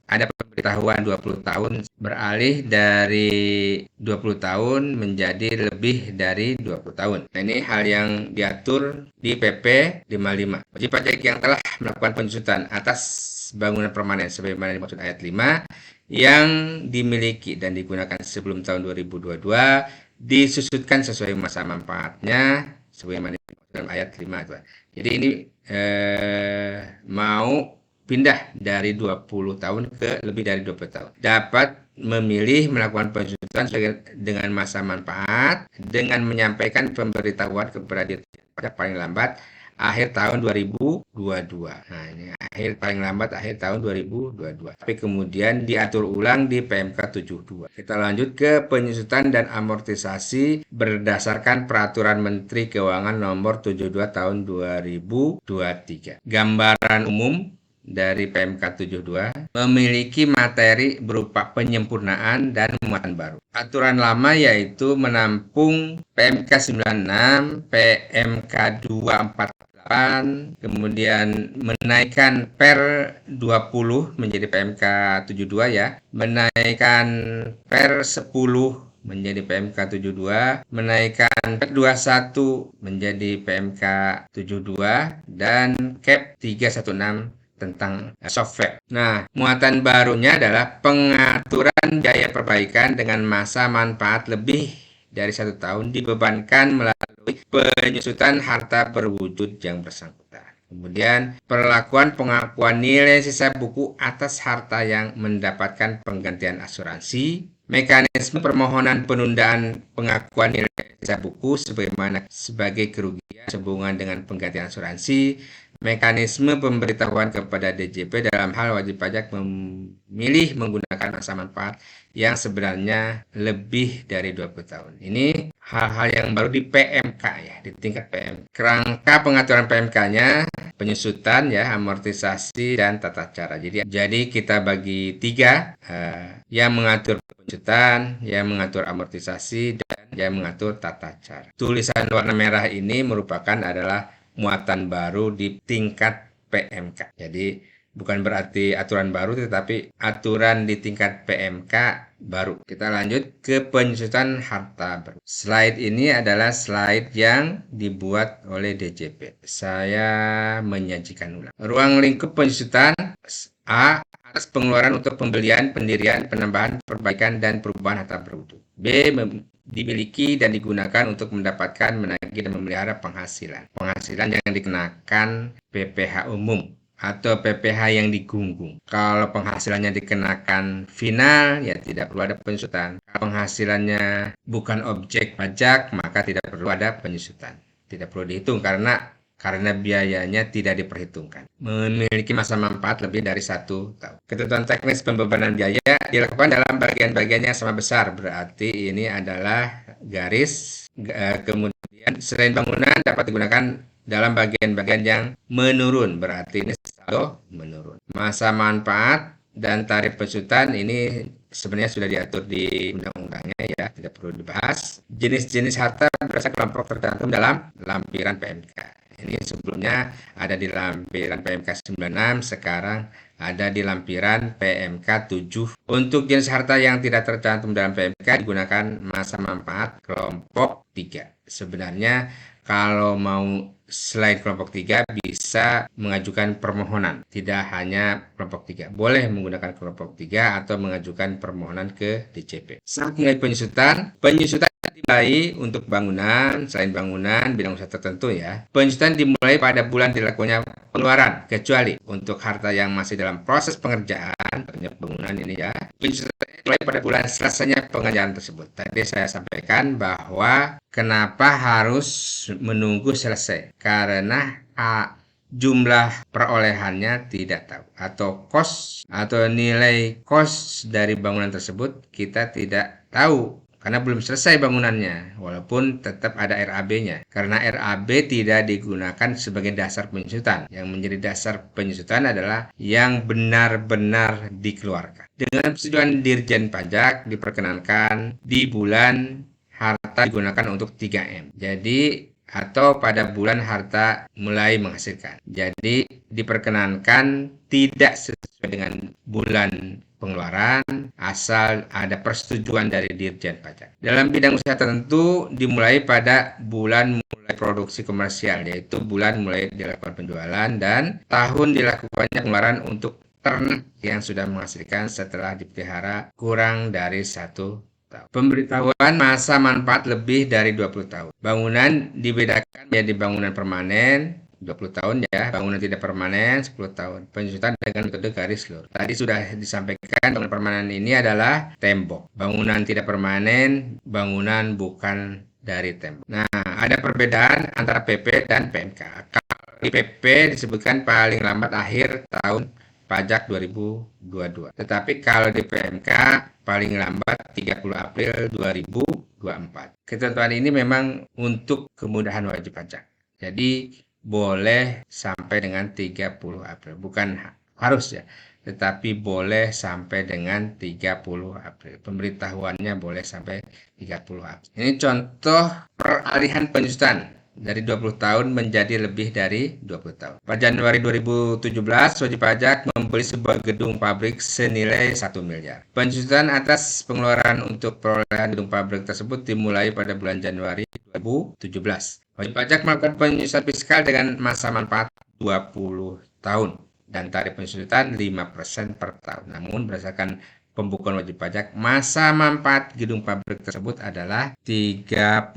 ada pemberitahuan 20 tahun beralih dari 20 tahun menjadi lebih dari 20 tahun. Nah, ini hal yang diatur di PP 55. Wajib pajak yang telah melakukan penyusutan atas bangunan permanen sebagaimana dimaksud ayat 5 yang dimiliki dan digunakan sebelum tahun 2022 disusutkan sesuai masa manfaatnya sebagaimana dimaksud dalam ayat 5. Jadi ini mau pindah dari 20 tahun ke lebih dari 20 tahun. Dapat memilih melakukan penjualan dengan masa manfaat dengan menyampaikan pemberitahuan kepada Dirjen Pajak paling lambat akhir tahun 2022. Nah, ini paling lambat akhir tahun 2022. Tapi kemudian diatur ulang di PMK 72. Kita lanjut ke penyusutan dan amortisasi berdasarkan Peraturan Menteri Keuangan Nomor 72 Tahun 2023. Gambaran umum dari PMK 72 memiliki materi berupa penyempurnaan dan muatan baru. Aturan lama yaitu menampung PMK 96, PMK 248, kemudian menaikkan per 20 menjadi PMK 72 ya, menaikkan per 10 menjadi PMK 72, menaikkan PEP 21 menjadi PMK 72, dan CAP 316 tentang software. Nah, muatan barunya adalah pengaturan biaya perbaikan dengan masa manfaat lebih dari 1 tahun dibebankan melalui penyusutan harta berwujud yang bersangkutan. Kemudian, perlakuan pengakuan nilai sisa buku atas harta yang mendapatkan penggantian asuransi, mekanisme permohonan penundaan pengakuan nilai sisa buku sebagaimana sebagai kerugian sehubungan dengan penggantian asuransi, mekanisme pemberitahuan kepada DJP dalam hal wajib pajak memilih menggunakan masa manfaat yang sebenarnya lebih dari 20 tahun. Ini hal-hal yang baru di PMK ya, di tingkat PMK. Kerangka pengaturan PMK-nya, penyusutan ya, amortisasi dan tata cara. Jadi kita bagi 3, yang mengatur penyusutan, yang mengatur amortisasi, dan yang mengatur tata cara. Tulisan warna merah ini merupakan adalah muatan baru di tingkat PMK. Jadi bukan berarti aturan baru, tetapi aturan di tingkat PMK baru. Kita lanjut ke penyusutan harta baru. Slide ini adalah slide yang dibuat oleh DJP. Saya menyajikan ulang. Ruang lingkup penyusutan A. Atas pengeluaran untuk pembelian, pendirian, penambahan, perbaikan, dan perubahan harta beruntung. B. Dimiliki dan digunakan untuk mendapatkan, menagih, dan memelihara penghasilan. Penghasilan yang dikenakan PPh umum atau PPh yang digunggung. Kalau penghasilannya dikenakan final, ya tidak perlu ada penyusutan. Kalau penghasilannya bukan objek pajak, maka tidak perlu ada penyusutan. Tidak perlu dihitung karena biayanya tidak diperhitungkan. Memiliki masa manfaat lebih dari 1 tahun. Ketentuan teknis pembebanan biaya dilakukan dalam bagian-bagian yang sama besar. Berarti ini adalah garis. Kemudian selain bangunan dapat digunakan dalam bagian-bagian yang menurun. Berarti ini saldo menurun. Masa manfaat dan tarif penyusutan ini sebenarnya sudah diatur di undang-undangnya ya, tidak perlu dibahas. Jenis-jenis harta berdasarkan kelompok tercantum dalam lampiran PMK. Ini sebelumnya ada di lampiran PMK 96, sekarang ada di lampiran PMK 7. Untuk jenis harta yang tidak tercantum dalam PMK digunakan masa manfaat kelompok 3. Sebenarnya kalau mau selain kelompok 3 bisa mengajukan permohonan. Tidak hanya kelompok 3. Boleh menggunakan kelompok 3 atau mengajukan permohonan ke DCP. Saat mulai penyusutan dimulai untuk bangunan, selain bangunan bidang usaha tertentu ya. Penyusutan dimulai pada bulan dilakukannya pengeluaran, kecuali untuk harta yang masih dalam proses pengerjaan, bangunan ini ya. Penyusutan dimulai pada bulan selesainya pengerjaan tersebut. Tadi saya sampaikan bahwa kenapa harus menunggu selesai? Karena jumlah perolehannya tidak tahu, atau kos atau nilai kos dari bangunan tersebut kita tidak tahu karena belum selesai bangunannya, walaupun tetap ada RAB-nya. Karena RAB tidak digunakan sebagai dasar penyusutan. Yang menjadi dasar penyusutan adalah yang benar-benar dikeluarkan. Dengan persetujuan Dirjen Pajak diperkenankan di bulan harta digunakan untuk 3M. Jadi atau pada bulan harta mulai menghasilkan. Jadi diperkenankan tidak sesuai dengan bulan pengeluaran asal ada persetujuan dari Dirjen Pajak. Dalam bidang usaha tertentu dimulai pada bulan mulai produksi komersial, yaitu bulan mulai dilakukan penjualan, dan tahun dilakukannya pengeluaran untuk ternak yang sudah menghasilkan setelah dipelihara kurang dari 1 tahun. Pemberitahuan masa manfaat lebih dari 20 tahun. Bangunan dibedakan menjadi bangunan permanen 20 tahun ya, bangunan tidak permanen 10 tahun. Penyusutan dengan metode garis lurus. Tadi sudah disampaikan bangunan permanen ini adalah tembok. Bangunan tidak permanen, bangunan bukan dari tembok. Nah, ada perbedaan antara PP dan PMK. Kalau di PP disebutkan paling lambat akhir tahun pajak 2022. Tetapi kalau di PMK paling lambat 30 April 2024. Ketentuan ini memang untuk kemudahan wajib pajak. Jadi boleh sampai dengan 30 April. Bukan harus ya, tetapi boleh sampai dengan 30 April. Pemberitahuannya boleh sampai 30 April. Ini contoh peralihan penyusutan dari 20 tahun menjadi lebih dari 20 tahun. Pada Januari 2017, wajib pajak membeli sebuah gedung pabrik senilai 1 miliar. Penyusutan atas pengeluaran untuk perolehan gedung pabrik tersebut dimulai pada bulan Januari 2017. Wajib pajak melakukan penyusutan fiskal dengan masa manfaat 20 tahun dan tarif penyusutan 5% per tahun. Namun berdasarkan pembukuan wajib pajak, masa manfaat gedung pabrik tersebut adalah 30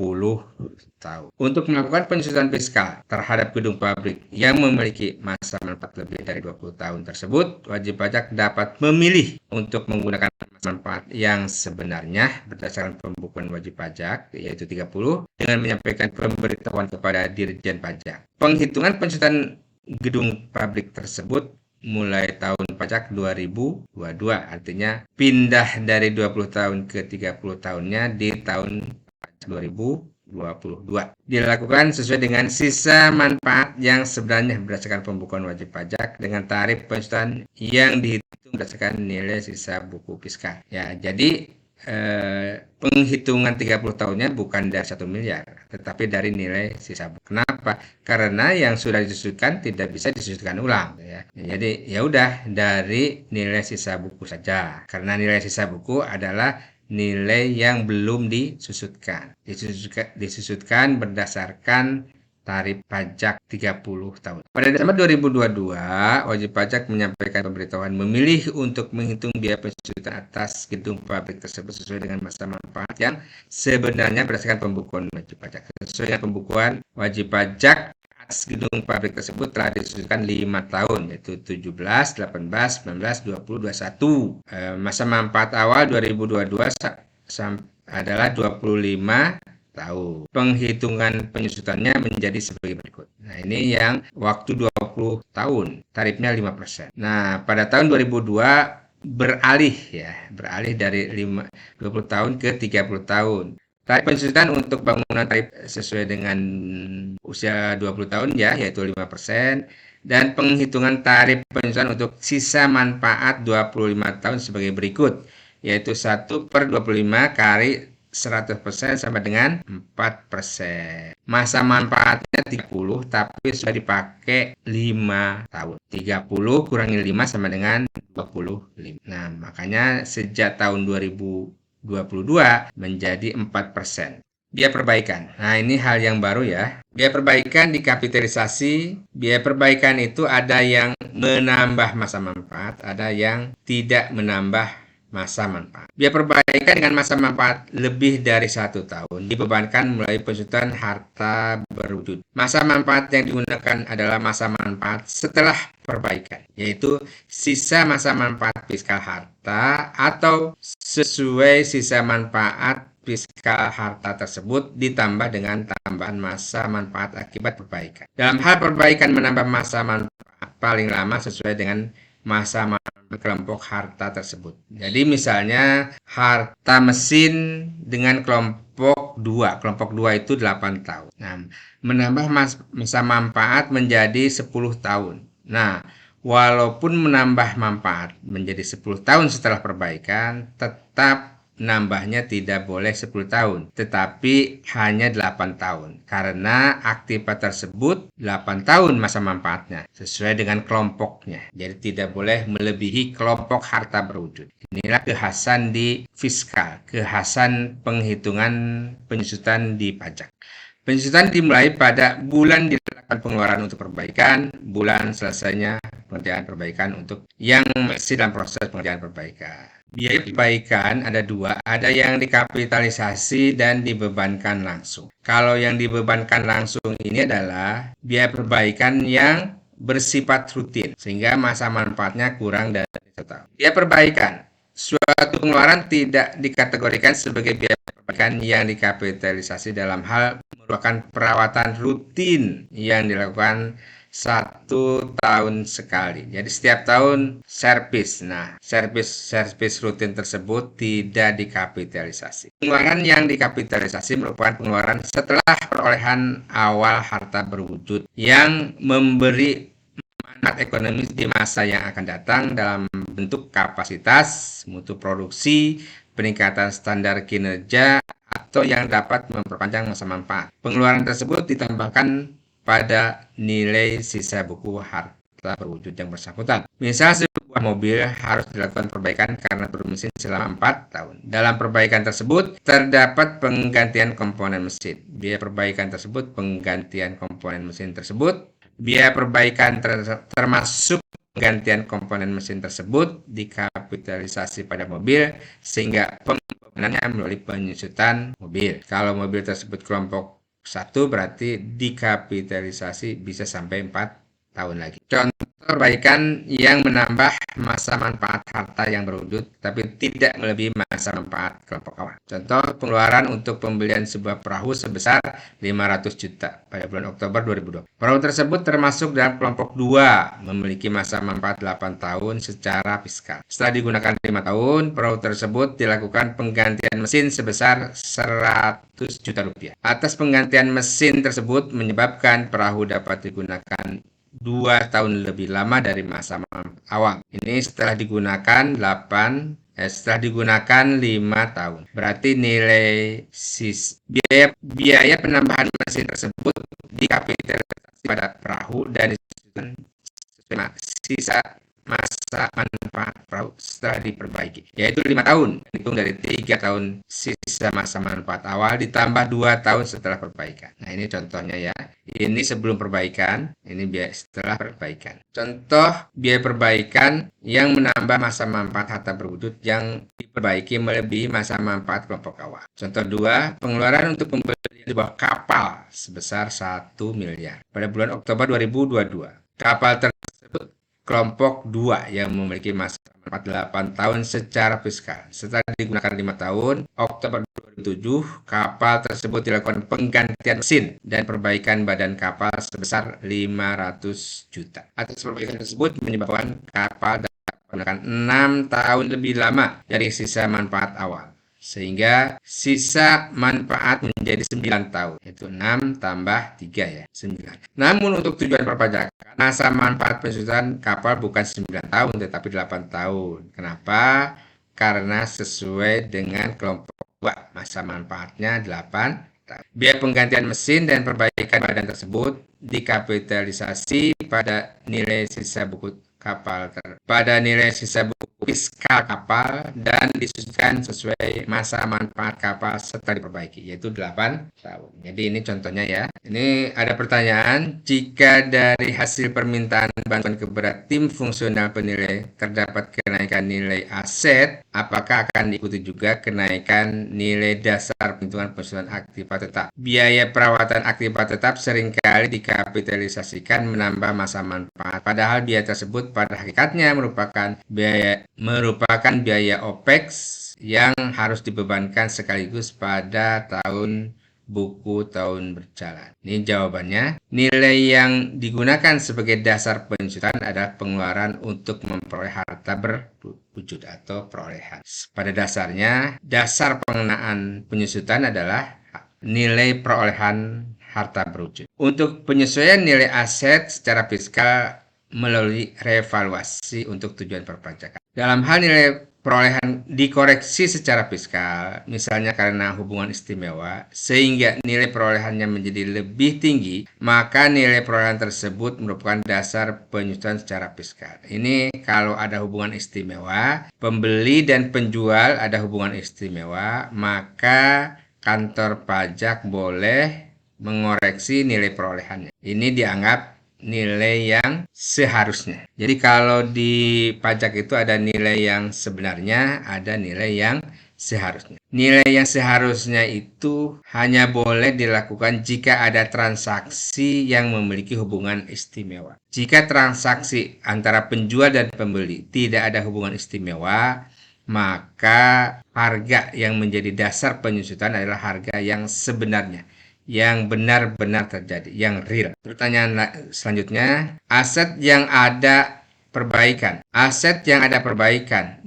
tahun. Untuk melakukan penyusutan fiskal terhadap gedung pabrik yang memiliki masa manfaat lebih dari 20 tahun tersebut, wajib pajak dapat memilih untuk menggunakan masa manfaat yang sebenarnya berdasarkan pembukuan wajib pajak, yaitu 30, dengan menyampaikan pemberitahuan kepada Dirjen Pajak. Penghitungan penyusutan gedung pabrik tersebut mulai tahun pajak 2022, artinya pindah dari 20 tahun ke 30 tahunnya di tahun pajak 2022. Dilakukan sesuai dengan sisa manfaat yang sebenarnya berdasarkan pembukuan wajib pajak dengan tarif penyusutan yang dihitung berdasarkan nilai sisa buku fiskal. Ya, jadi penghitungan 30 tahunnya bukan dari 1 miliar, tetapi dari nilai sisa buku. Kenapa? Karena yang sudah disusutkan tidak bisa disusutkan ulang ya. Jadi ya udah dari nilai sisa buku saja. Karena nilai sisa buku adalah nilai yang belum disusutkan. Disusutkan berdasarkan tarif pajak 30 tahun. Pada Desember 2022, wajib pajak menyampaikan pemberitahuan memilih untuk menghitung biaya penyesuaian atas gedung pabrik tersebut sesuai dengan masa manfaat yang sebenarnya berdasarkan pembukuan wajib pajak. Sesuai dengan pembukuan wajib pajak, gedung pabrik tersebut telah disesuaikan 5 tahun, yaitu 17, 18, 19, 20, 21. Masa manfaat awal 2022 adalah 25 tahun. Penghitungan penyusutannya menjadi sebagai berikut. Nah, ini yang waktu 20 tahun, tarifnya 5%. Nah, pada tahun 2002 beralih dari 20 tahun ke 30 tahun. Tarif penyesuaian untuk bangunan tarif sesuai dengan usia 20 tahun ya, yaitu 5%. Dan penghitungan tarif penyesuaian untuk sisa manfaat 25 tahun sebagai berikut, yaitu 1/25 kali 100% sama dengan 4%. Masa manfaatnya 30, tapi sudah dipakai 5 tahun. 30 kurangi 5 sama dengan 25. Nah, makanya sejak tahun 2022 menjadi 4%. Biaya perbaikan. Nah, ini hal yang baru ya. Biaya perbaikan dikapitalisasi. Biaya perbaikan itu ada yang menambah masa manfaat, ada yang tidak menambah masa manfaat. Biaya perbaikan dengan masa manfaat lebih dari 1 tahun dibebankan melalui penyesuaian harta berwujud. Masa manfaat yang digunakan adalah masa manfaat setelah perbaikan, yaitu sisa masa manfaat fiskal harta atau sesuai sisa manfaat fiskal harta tersebut ditambah dengan tambahan masa manfaat akibat perbaikan. Dalam hal perbaikan menambah masa manfaat paling lama sesuai dengan masa manfaat kelompok harta tersebut. Jadi misalnya harta mesin dengan kelompok 2. Kelompok 2 itu 8 tahun. Nah, menambah masa manfaat menjadi 10 tahun. Nah, walaupun menambah manfaat menjadi 10 tahun setelah perbaikan, tetap nambahnya tidak boleh 10 tahun, tetapi hanya 8 tahun. Karena aktiva tersebut 8 tahun masa manfaatnya, sesuai dengan kelompoknya. Jadi tidak boleh melebihi kelompok harta berwujud. Inilah kekhasan di fiskal, kekhasan penghitungan penyusutan di pajak. Penyusutan dimulai pada bulan dilakukan pengeluaran untuk perbaikan, bulan selesainya pengerjaan perbaikan untuk yang masih dalam proses pengerjaan perbaikan. Biaya perbaikan ada dua, ada yang dikapitalisasi dan dibebankan langsung. Kalau yang dibebankan langsung ini adalah biaya perbaikan yang bersifat rutin, sehingga masa manfaatnya kurang dari 1 tahun. Biaya perbaikan, suatu pengeluaran tidak dikategorikan sebagai biaya perbaikan yang dikapitalisasi dalam hal merupakan perawatan rutin yang dilakukan 1 tahun sekali. Jadi setiap tahun servis. Nah, servis rutin tersebut tidak dikapitalisasi. Pengeluaran yang dikapitalisasi merupakan pengeluaran setelah perolehan awal harta berwujud yang memberi manfaat ekonomis di masa yang akan datang dalam bentuk kapasitas, mutu produksi, peningkatan standar kinerja, atau yang dapat memperpanjang masa manfaat. Pengeluaran tersebut ditambahkan pada nilai sisa buku harta berwujud yang bersangkutan. Misal sebuah mobil harus dilakukan perbaikan karena bermesin selama 4 tahun. Dalam perbaikan tersebut terdapat penggantian komponen mesin. Biaya perbaikan tersebut, penggantian komponen mesin tersebut, biaya perbaikan termasuk penggantian komponen mesin tersebut dikapitalisasi pada mobil sehingga pembebanannya melalui penyusutan mobil. Kalau mobil tersebut kelompok 1 berarti dikapitalisasi bisa sampai 4 tahun lagi. Contoh perbaikan yang menambah masa manfaat harta yang berwujud tapi tidak melebihi masa manfaat kelompok awal. Contoh pengeluaran untuk pembelian sebuah perahu sebesar 500 juta pada bulan Oktober 2020. Perahu tersebut termasuk dalam kelompok 2, memiliki masa manfaat 8 tahun secara fiskal. Setelah digunakan 5 tahun, perahu tersebut dilakukan penggantian mesin sebesar 100 juta rupiah. Atas penggantian mesin tersebut menyebabkan perahu dapat digunakan 2 tahun lebih lama dari masa awal. Ini setelah digunakan 5 tahun. Berarti nilai biaya penambahan mesin tersebut dikapitalisasi pada perahu dan sisa masa masa manfaat perahu setelah diperbaiki, yaitu 5 tahun, hitung dari 3 tahun sisa masa manfaat awal ditambah 2 tahun setelah perbaikan. Nah, ini contohnya ya. Ini sebelum perbaikan, ini biaya setelah perbaikan. Contoh biaya perbaikan yang menambah masa manfaat harta berwujud yang diperbaiki melebihi masa manfaat kelompok awal. Contoh 2, pengeluaran untuk pembelian sebuah kapal sebesar 1 miliar pada bulan Oktober 2022. Kapal tersebut kelompok 2 yang memiliki masa manfaat 8 tahun secara fiskal. Setelah digunakan 5 tahun, Oktober 2007, kapal tersebut dilakukan penggantian mesin dan perbaikan badan kapal sebesar 500 juta. Atas perbaikan tersebut menyebabkan kapal dapat menggunakan 6 tahun lebih lama dari sisa manfaat awal, sehingga sisa manfaat menjadi 9 tahun, yaitu 6 tambah 3 ya, 9. Namun untuk tujuan perpajakan, masa manfaat penyesuaian kapal bukan 9 tahun tetapi 8 tahun. Kenapa? Karena sesuai dengan kelompok 2, masa manfaatnya 8 tahun. Biaya penggantian mesin dan perbaikan badan tersebut dikapitalisasi pada nilai sisa buku fiskal kapal dan disusunkan sesuai masa manfaat kapal setelah diperbaiki, yaitu 8 tahun. Jadi ini contohnya ya. Ini ada pertanyaan, jika dari hasil permintaan bantuan kepada tim fungsional penilai terdapat kenaikan nilai aset, apakah akan diikuti juga kenaikan nilai dasar perhitungan penyesuaian aktiva tetap? Biaya perawatan aktiva tetap seringkali dikapitalisasikan menambah masa manfaat, padahal biaya tersebut pada hakikatnya merupakan biaya OPEX yang harus dibebankan sekaligus pada tahun buku tahun berjalan. Ini jawabannya. Nilai yang digunakan sebagai dasar penyesuaian adalah pengeluaran untuk memperoleh harta berwujud atau perolehan. Pada dasarnya, dasar pengenaan penyesuaian adalah nilai perolehan harta berwujud. Untuk penyesuaian nilai aset secara fiskal melalui revaluasi untuk tujuan perpajakan. Dalam hal nilai perolehan dikoreksi secara fiskal, misalnya karena hubungan istimewa, sehingga nilai perolehannya menjadi lebih tinggi, maka nilai perolehan tersebut merupakan dasar penyesuaian secara fiskal. Ini kalau ada hubungan istimewa, pembeli dan penjual ada hubungan istimewa, maka kantor pajak boleh mengoreksi nilai perolehannya. Ini dianggap nilai yang seharusnya. Jadi kalau di pajak itu ada nilai yang sebenarnya, ada nilai yang seharusnya. Nilai yang seharusnya itu hanya boleh dilakukan jika ada transaksi yang memiliki hubungan istimewa. Jika transaksi antara penjual dan pembeli tidak ada hubungan istimewa, maka harga yang menjadi dasar penyesuaian adalah harga yang sebenarnya, yang benar-benar terjadi, yang real. Pertanyaan selanjutnya, aset yang ada perbaikan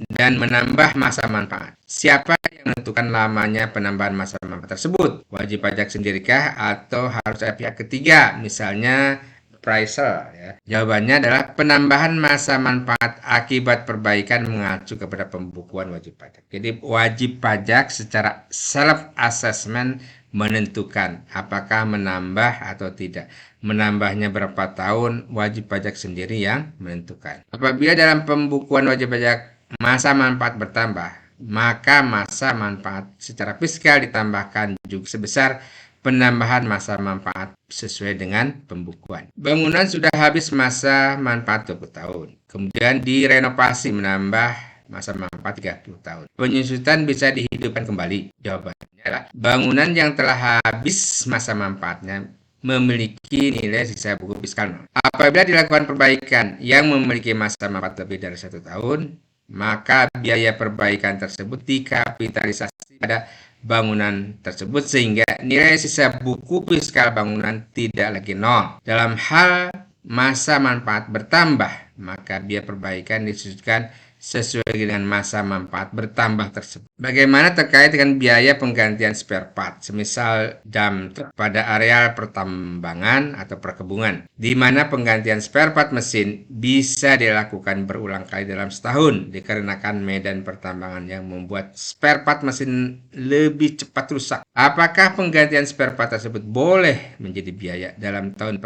dan menambah masa manfaat. Siapa yang menentukan lamanya penambahan masa manfaat tersebut? Wajib pajak sendirikah atau harus ada pihak ketiga, misalnya appraiser ya? Jawabannya adalah penambahan masa manfaat akibat perbaikan mengacu kepada pembukuan wajib pajak. Jadi wajib pajak secara self assessment menentukan apakah menambah atau tidak. Menambahnya berapa tahun, wajib pajak sendiri yang menentukan. Apabila dalam pembukuan wajib pajak masa manfaat bertambah, maka masa manfaat secara fiskal ditambahkan juga sebesar penambahan masa manfaat sesuai dengan pembukuan. Bangunan sudah habis masa manfaat 20 tahun, kemudian direnovasi menambah masa manfaat 30 tahun. Penyesuaian bisa dihidupkan kembali. Jawabannya adalah bangunan yang telah habis masa manfaatnya memiliki nilai sisa buku fiskal. Apabila dilakukan perbaikan yang memiliki masa manfaat lebih dari 1 tahun, maka biaya perbaikan tersebut dikapitalisasi pada bangunan tersebut sehingga nilai sisa buku fiskal bangunan tidak lagi nol. Dalam hal masa manfaat bertambah, maka biaya perbaikan disesuaikan sesuai dengan masa manfaat bertambah tersebut. Bagaimana terkait dengan biaya penggantian spare part, semisal dump truck pada areal pertambangan atau perkebunan, di mana penggantian spare part mesin bisa dilakukan berulang kali dalam setahun dikarenakan medan pertambangan yang membuat spare part mesin lebih cepat rusak. Apakah penggantian spare part tersebut boleh menjadi biaya dalam tahun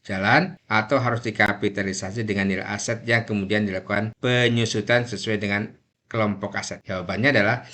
jalan atau harus dikapitalisasi dengan nilai aset yang kemudian dilakukan penyusutan sesuai dengan kelompok aset? Jawabannya adalah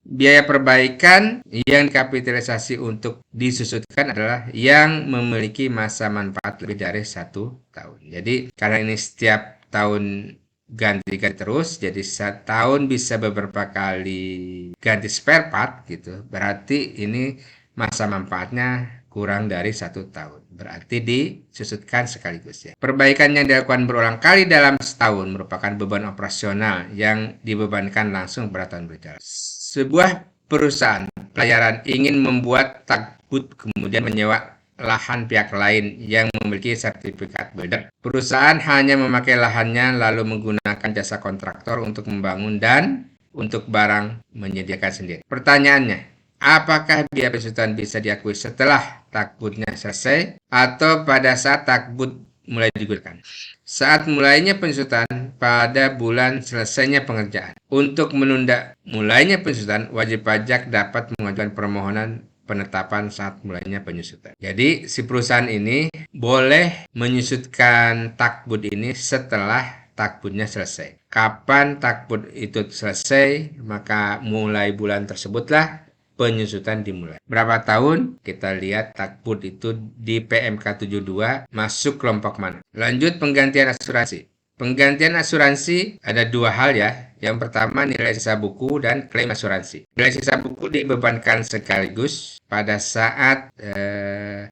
biaya perbaikan yang dikapitalisasi untuk disusutkan adalah yang memiliki masa manfaat lebih dari 1 tahun. Jadi karena ini setiap tahun ganti-ganti terus, jadi setahun bisa beberapa kali ganti spare part gitu. Berarti ini masa manfaatnya kurang dari 1 tahun. Berarti disusutkan sekaligus ya. Perbaikan yang dilakukan berulang kali dalam setahun merupakan beban operasional yang dibebankan langsung pada tahun berjalan. Sebuah perusahaan pelayaran ingin membuat takbut kemudian menyewa lahan pihak lain yang memiliki sertifikat builder. Perusahaan hanya memakai lahannya lalu menggunakan jasa kontraktor untuk membangun dan untuk barang menyediakan sendiri. Pertanyaannya, apakah biaya pensusutan bisa diakui setelah takbutnya selesai atau pada saat takbut mulai digunakan? Saat mulainya pensusutan pada bulan selesainya pengerjaan. Untuk menunda mulainya pensusutan, wajib pajak dapat mengajukan permohonan penetapan saat mulainya penyusutan. Jadi si perusahaan ini boleh menyusutkan takbut ini setelah takbutnya selesai. Kapan takbut itu selesai, maka mulai bulan tersebutlah penyusutan dimulai. Berapa tahun? Kita lihat takbut itu di PMK 72 masuk kelompok mana. Lanjut penggantian asuransi. Penggantian asuransi ada 2 hal ya. Yang pertama nilai sisa buku dan klaim asuransi. Nilai sisa buku dibebankan sekaligus pada saat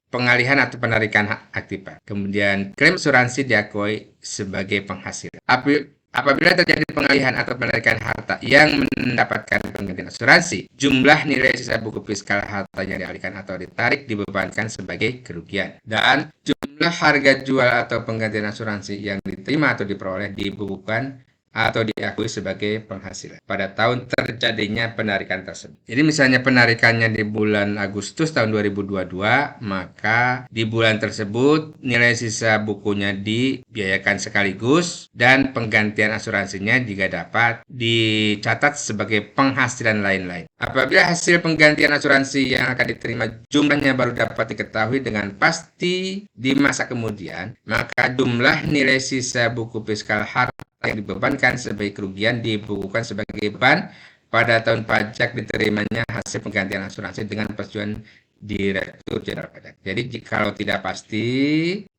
pengalihan atau penarikan hak aktiva. Kemudian klaim asuransi diakui sebagai penghasilan. Apabila terjadi pengalihan atau penarikan harta yang mendapatkan penggantian asuransi, jumlah nilai sisa buku fiskal harta yang dialihkan atau ditarik dibebankan sebagai kerugian. Dan jumlah harga jual atau penggantian asuransi yang diterima atau diperoleh dibukukan atau diakui sebagai penghasilan pada tahun terjadinya penarikan tersebut. Jadi misalnya penarikannya di bulan Agustus tahun 2022, maka di bulan tersebut nilai sisa bukunya dibiayakan sekaligus dan penggantian asuransinya juga dapat dicatat sebagai penghasilan lain-lain. Apabila hasil penggantian asuransi yang akan diterima jumlahnya baru dapat diketahui dengan pasti di masa kemudian, maka jumlah nilai sisa buku fiskal harta yang dibebankan sebagai kerugian dibukukan sebagai beban pada tahun pajak diterimanya hasil penggantian asuransi dengan persetujuan Direktur Jenderal Pajak. Jadi kalau tidak pasti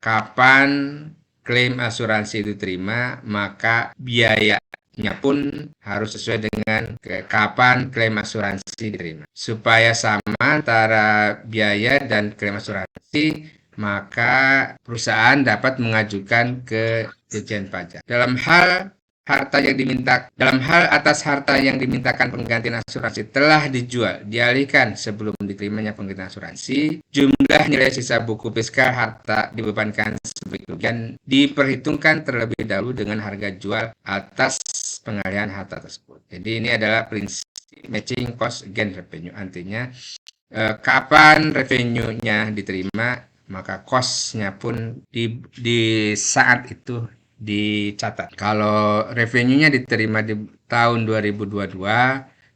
kapan klaim asuransi itu diterima, maka biayanya pun harus sesuai dengan kapan klaim asuransi diterima. Supaya sama antara biaya dan klaim asuransi, maka perusahaan dapat mengajukan ke Ditjen Pajak. Dalam hal atas harta yang dimintakan penggantian asuransi telah dijual, dialihkan sebelum diterimanya penggantian asuransi, jumlah nilai sisa buku fiskal harta dibebankan sebagai kerugian diperhitungkan terlebih dahulu dengan harga jual atas pengalihan harta tersebut. Jadi ini adalah prinsip matching cost against revenue. Artinya kapan revenue-nya diterima, maka cost-nya pun di saat itu dicatat. Kalau revenue-nya diterima di tahun 2022,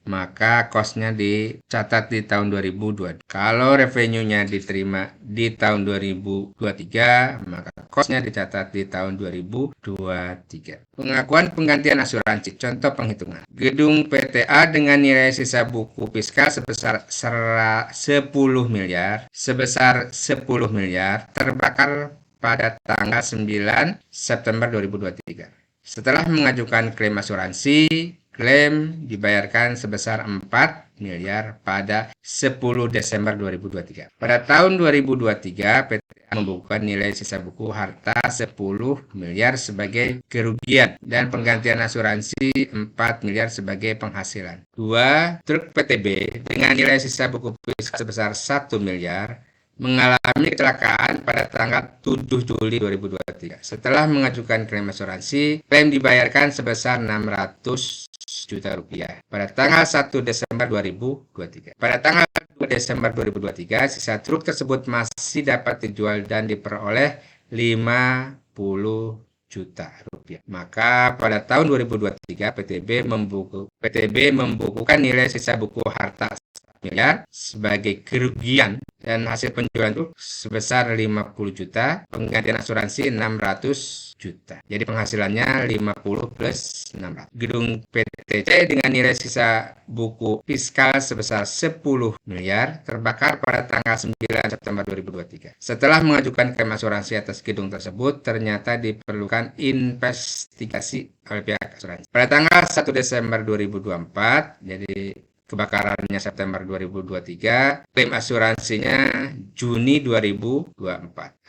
maka cost-nya dicatat di tahun 2022. Kalau revenue-nya diterima di tahun 2023, maka cost-nya dicatat di tahun 2023. Pengakuan penggantian asuransi. Contoh penghitungan. Gedung PTA dengan nilai sisa buku fiskal sebesar 10 miliar terbakar pada tanggal 9 September 2023. Setelah mengajukan klaim asuransi, klaim dibayarkan sebesar 4 miliar pada 10 Desember 2023. Pada tahun 2023, PTA membukukan nilai sisa buku harta 10 miliar sebagai kerugian dan penggantian asuransi 4 miliar sebagai penghasilan. 2. Truk PTB dengan nilai sisa buku fiskal sebesar 1 miliar mengalami kecelakaan pada tanggal 7 Juli 2023. Setelah mengajukan klaim asuransi, klaim dibayarkan sebesar 600 juta rupiah pada tanggal 1 Desember 2023. Pada tanggal 2 Desember 2023, sisa truk tersebut masih dapat dijual dan diperoleh 50 juta rupiah. Maka pada tahun 2023 PTB membukukan nilai sisa buku harta 1 miliar sebagai kerugian, dan hasil penjualan itu sebesar 50 juta, penggantian asuransi 600 juta. Jadi penghasilannya 50 plus 600. Gedung PTC dengan nilai sisa buku fiskal sebesar 10 miliar terbakar pada tanggal 9 September 2023. Setelah mengajukan klaim asuransi atas gedung tersebut, ternyata diperlukan investigasi oleh pihak asuransi. Pada tanggal 1 Desember 2024, jadi kebakarannya September 2023, klaim asuransinya Juni 2024.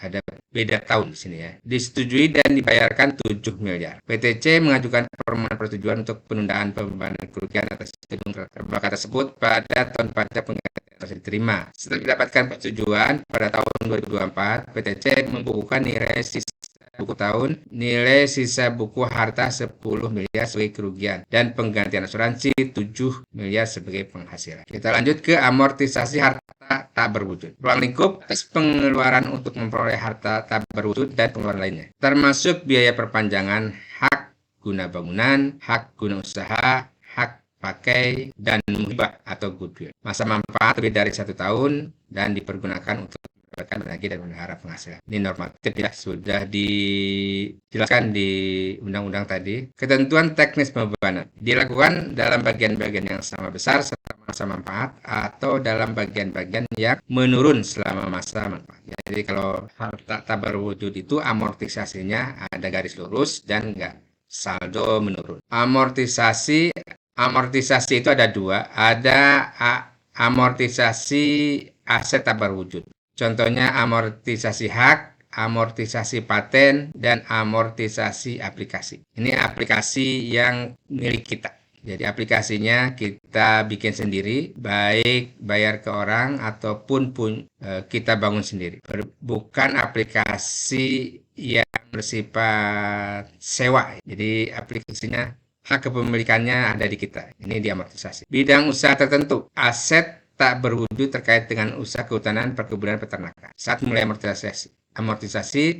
Ada beda tahun di sini ya. Disetujui dan dibayarkan 7 miliar. PTC mengajukan permohonan persetujuan untuk penundaan pembebanan kerugian atas gedung terbakar tersebut pada tahun pajak penggantian harus diterima. Setelah mendapatkan persetujuan pada tahun 2024, PTC membukukan nilai sisa buku tahun, nilai sisa buku harta 10 miliar sebagai kerugian, dan penggantian asuransi 7 miliar sebagai penghasilan. Kita lanjut ke amortisasi harta tak berwujud. Ruang lingkup atas pengeluaran untuk memperoleh harta tak berwujud dan pengeluaran lainnya, termasuk biaya perpanjangan hak guna bangunan, hak guna usaha, hak pakai, dan muhibah atau goodwill. Masa manfaat lebih dari 1 tahun dan dipergunakan untuk lagi dan memelihara penghasilan. Ini normatif ya, sudah dijelaskan di undang-undang tadi. Ketentuan teknis pembebanan dilakukan dalam bagian-bagian yang sama besar selama masa manfaat atau dalam bagian-bagian yang menurun selama masa manfaat. Jadi kalau harta tak berwujud itu amortisasinya ada garis lurus dan enggak saldo menurun. Amortisasi itu ada dua, ada amortisasi aset tak berwujud. Contohnya amortisasi hak, amortisasi paten, dan amortisasi aplikasi. Ini aplikasi yang milik kita. Jadi aplikasinya kita bikin sendiri, baik bayar ke orang ataupun kita bangun sendiri. Bukan aplikasi yang bersifat sewa. Jadi aplikasinya hak kepemilikannya ada di kita. Ini diamortisasi. Bidang usaha tertentu, aset tak berwujud terkait dengan usaha kehutanan, perkebunan, peternakan. Saat mulai amortisasi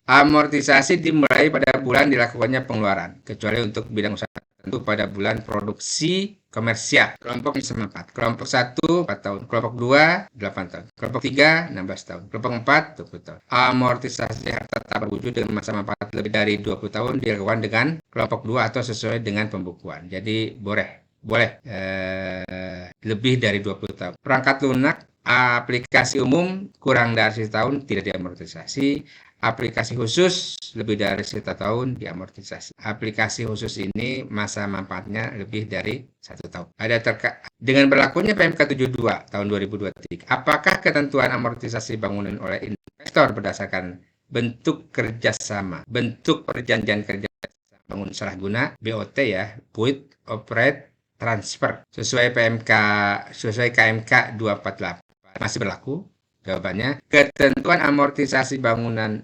dimulai pada bulan dilakukannya pengeluaran, kecuali untuk bidang usaha tertentu pada bulan produksi komersial. Kelompok misalnya 4. Kelompok 1 4 tahun, kelompok 2 8 tahun, kelompok 3 16 tahun, kelompok 4 20 tahun. Amortisasi harta tak berwujud dengan masa manfaat lebih dari 20 tahun dilakukan dengan kelompok 2 atau sesuai dengan pembukuan. Jadi boleh lebih dari 20 tahun. Perangkat lunak aplikasi umum kurang dari 1 tahun tidak diamortisasi. Aplikasi khusus lebih dari 1 tahun diamortisasi. Aplikasi khusus ini masa manfaatnya lebih dari 1 tahun. Dengan berlakunya PMK 72 tahun 2023, apakah ketentuan amortisasi bangunan oleh investor berdasarkan bentuk kerjasama, bentuk perjanjian kerjasama bangun salah guna, BOT ya, build, operate, transfer sesuai KMK 248 masih berlaku? Jawabannya, ketentuan amortisasi bangun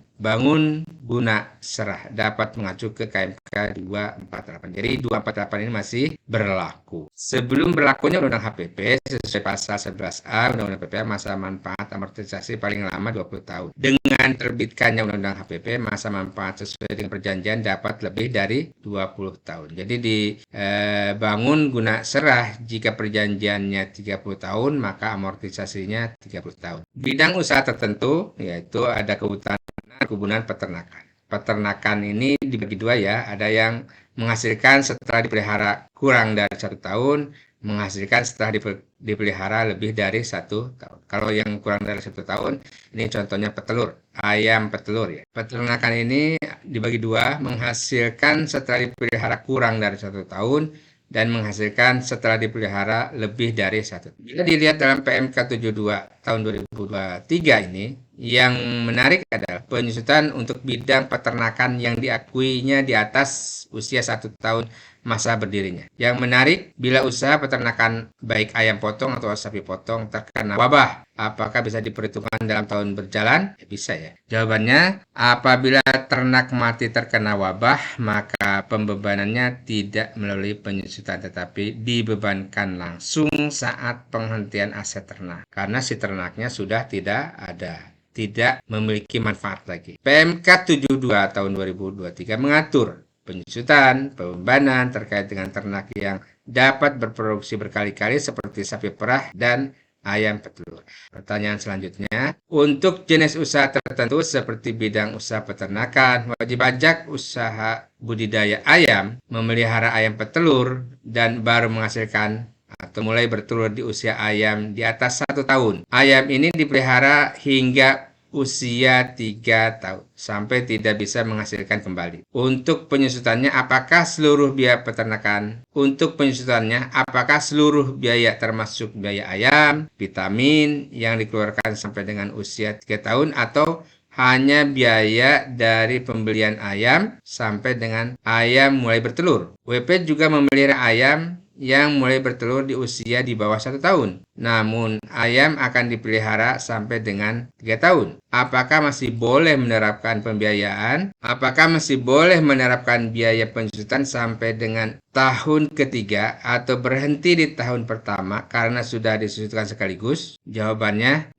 guna serah dapat mengacu ke KMK 248. Jadi 248 ini masih berlaku. Sebelum berlakunya Undang-Undang HPP sesuai pasal 11A Undang-Undang PPA, masa manfaat amortisasi paling lama 20 tahun. Dengan terbitkannya Undang-Undang HPP, masa manfaat sesuai dengan perjanjian dapat lebih dari 20 tahun. Jadi dibangun guna serah jika perjanjiannya 30 tahun, maka amortisasinya 30 tahun. Bidang usaha tertentu yaitu ada kehutanan, perkebunan, peternakan. Peternakan ini dibagi dua ya, ada yang menghasilkan setelah dipelihara kurang dari 1 tahun, menghasilkan setelah dipelihara lebih dari 1 tahun. Kalau yang kurang dari 1 tahun, ini contohnya petelur, ayam petelur ya. Peternakan ini dibagi dua, menghasilkan setelah dipelihara kurang dari 1 tahun, dan menghasilkan setelah dipelihara lebih dari 1. Bila dilihat dalam PMK 72 tahun 2023 ini, yang menarik adalah penyusutan untuk bidang peternakan yang diakuinya di atas usia 1 tahun masa berdirinya. Yang menarik, bila usaha peternakan baik ayam potong atau sapi potong terkena wabah, apakah bisa diperhitungkan dalam tahun berjalan? Ya, bisa ya. Jawabannya, apabila ternak mati terkena wabah, maka pembebanannya tidak melalui penyusutan tetapi dibebankan langsung saat penghentian aset ternak. Karena si ternaknya sudah tidak ada, tidak memiliki manfaat lagi. PMK 72 tahun 2023 mengatur penyusutan, pembebanan terkait dengan ternak yang dapat berproduksi berkali-kali seperti sapi perah dan ayam petelur. Pertanyaan selanjutnya, untuk jenis usaha tertentu seperti bidang usaha peternakan, wajib pajak usaha budidaya ayam, memelihara ayam petelur, dan baru menghasilkan atau mulai bertelur di usia ayam di atas 1 tahun. Ayam ini dipelihara hingga usia 3 tahun sampai tidak bisa menghasilkan kembali. Untuk penyusutannya, apakah seluruh biaya peternakan? Untuk penyusutannya, apakah seluruh biaya termasuk biaya ayam, vitamin yang dikeluarkan sampai dengan usia 3 tahun atau hanya biaya dari pembelian ayam sampai dengan ayam mulai bertelur? WP juga memelihara ayam yang mulai bertelur di usia di bawah 1 tahun. Namun, ayam akan dipelihara sampai dengan 3 tahun. Apakah masih boleh menerapkan pembiayaan? Apakah masih boleh menerapkan biaya penyusutan sampai dengan tahun ketiga atau berhenti di tahun pertama karena sudah disusutkan sekaligus? Jawabannya,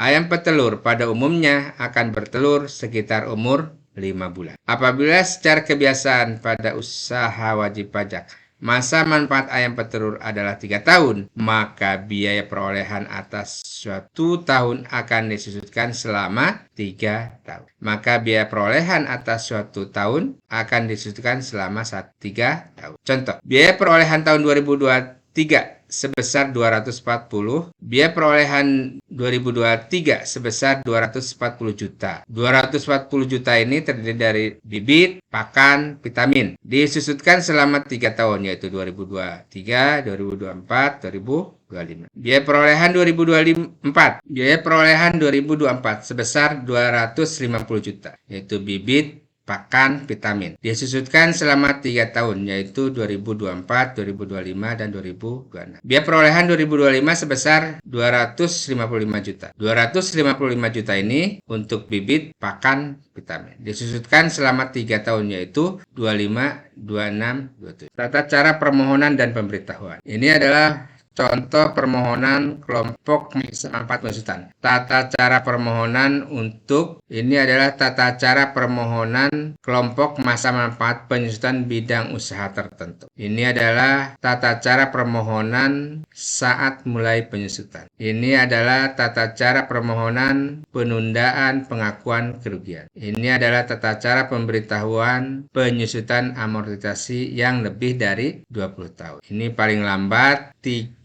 ayam petelur pada umumnya akan bertelur sekitar umur 5 bulan. Apabila secara kebiasaan pada usaha wajib pajak masa manfaat ayam petelur adalah 3 tahun, maka biaya perolehan atas suatu tahun akan disusutkan selama 3 tahun. Maka biaya perolehan atas suatu tahun akan disusutkan selama 3 tahun. Contoh, biaya perolehan tahun 2023 sebesar 240, biaya perolehan 2023 sebesar 240 juta. 240 juta ini terdiri dari bibit, pakan, vitamin. Disusutkan selama 3 tahun yaitu 2023, 2024, 2025. Biaya perolehan 2024. Biaya perolehan 2024 sebesar 250 juta yaitu bibit, pakan, vitamin. Disusutkan selama 3 tahun yaitu 2024, 2025, dan 2026. Biaya perolehan 2025 sebesar 255 juta. 255 juta ini untuk bibit, pakan, vitamin. Disusutkan selama 3 tahun yaitu 25, 26, 27. Tata cara permohonan dan pemberitahuan. Ini adalah contoh permohonan kelompok masa manfaat penyusutan. Tata cara permohonan untuk ini adalah tata cara permohonan kelompok masa manfaat penyusutan bidang usaha tertentu. Ini adalah tata cara permohonan saat mulai penyusutan. Ini adalah tata cara permohonan penundaan pengakuan kerugian. Ini adalah tata cara pemberitahuan penyusutan amortisasi yang lebih dari 20 tahun. Ini paling lambat 30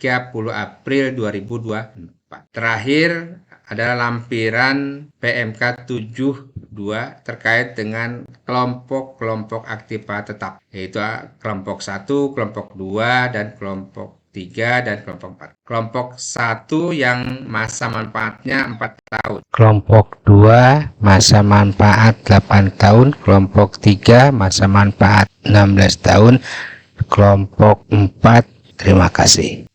April 2024. Terakhir adalah lampiran PMK 72 terkait dengan kelompok-kelompok aktiva tetap, yaitu kelompok 1, kelompok 2, dan kelompok 3, dan kelompok 4. Kelompok 1 yang masa manfaatnya 4 tahun. Kelompok 2 masa manfaat 8 tahun. Kelompok 3 masa manfaat 16 tahun. Kelompok 4, terima kasih.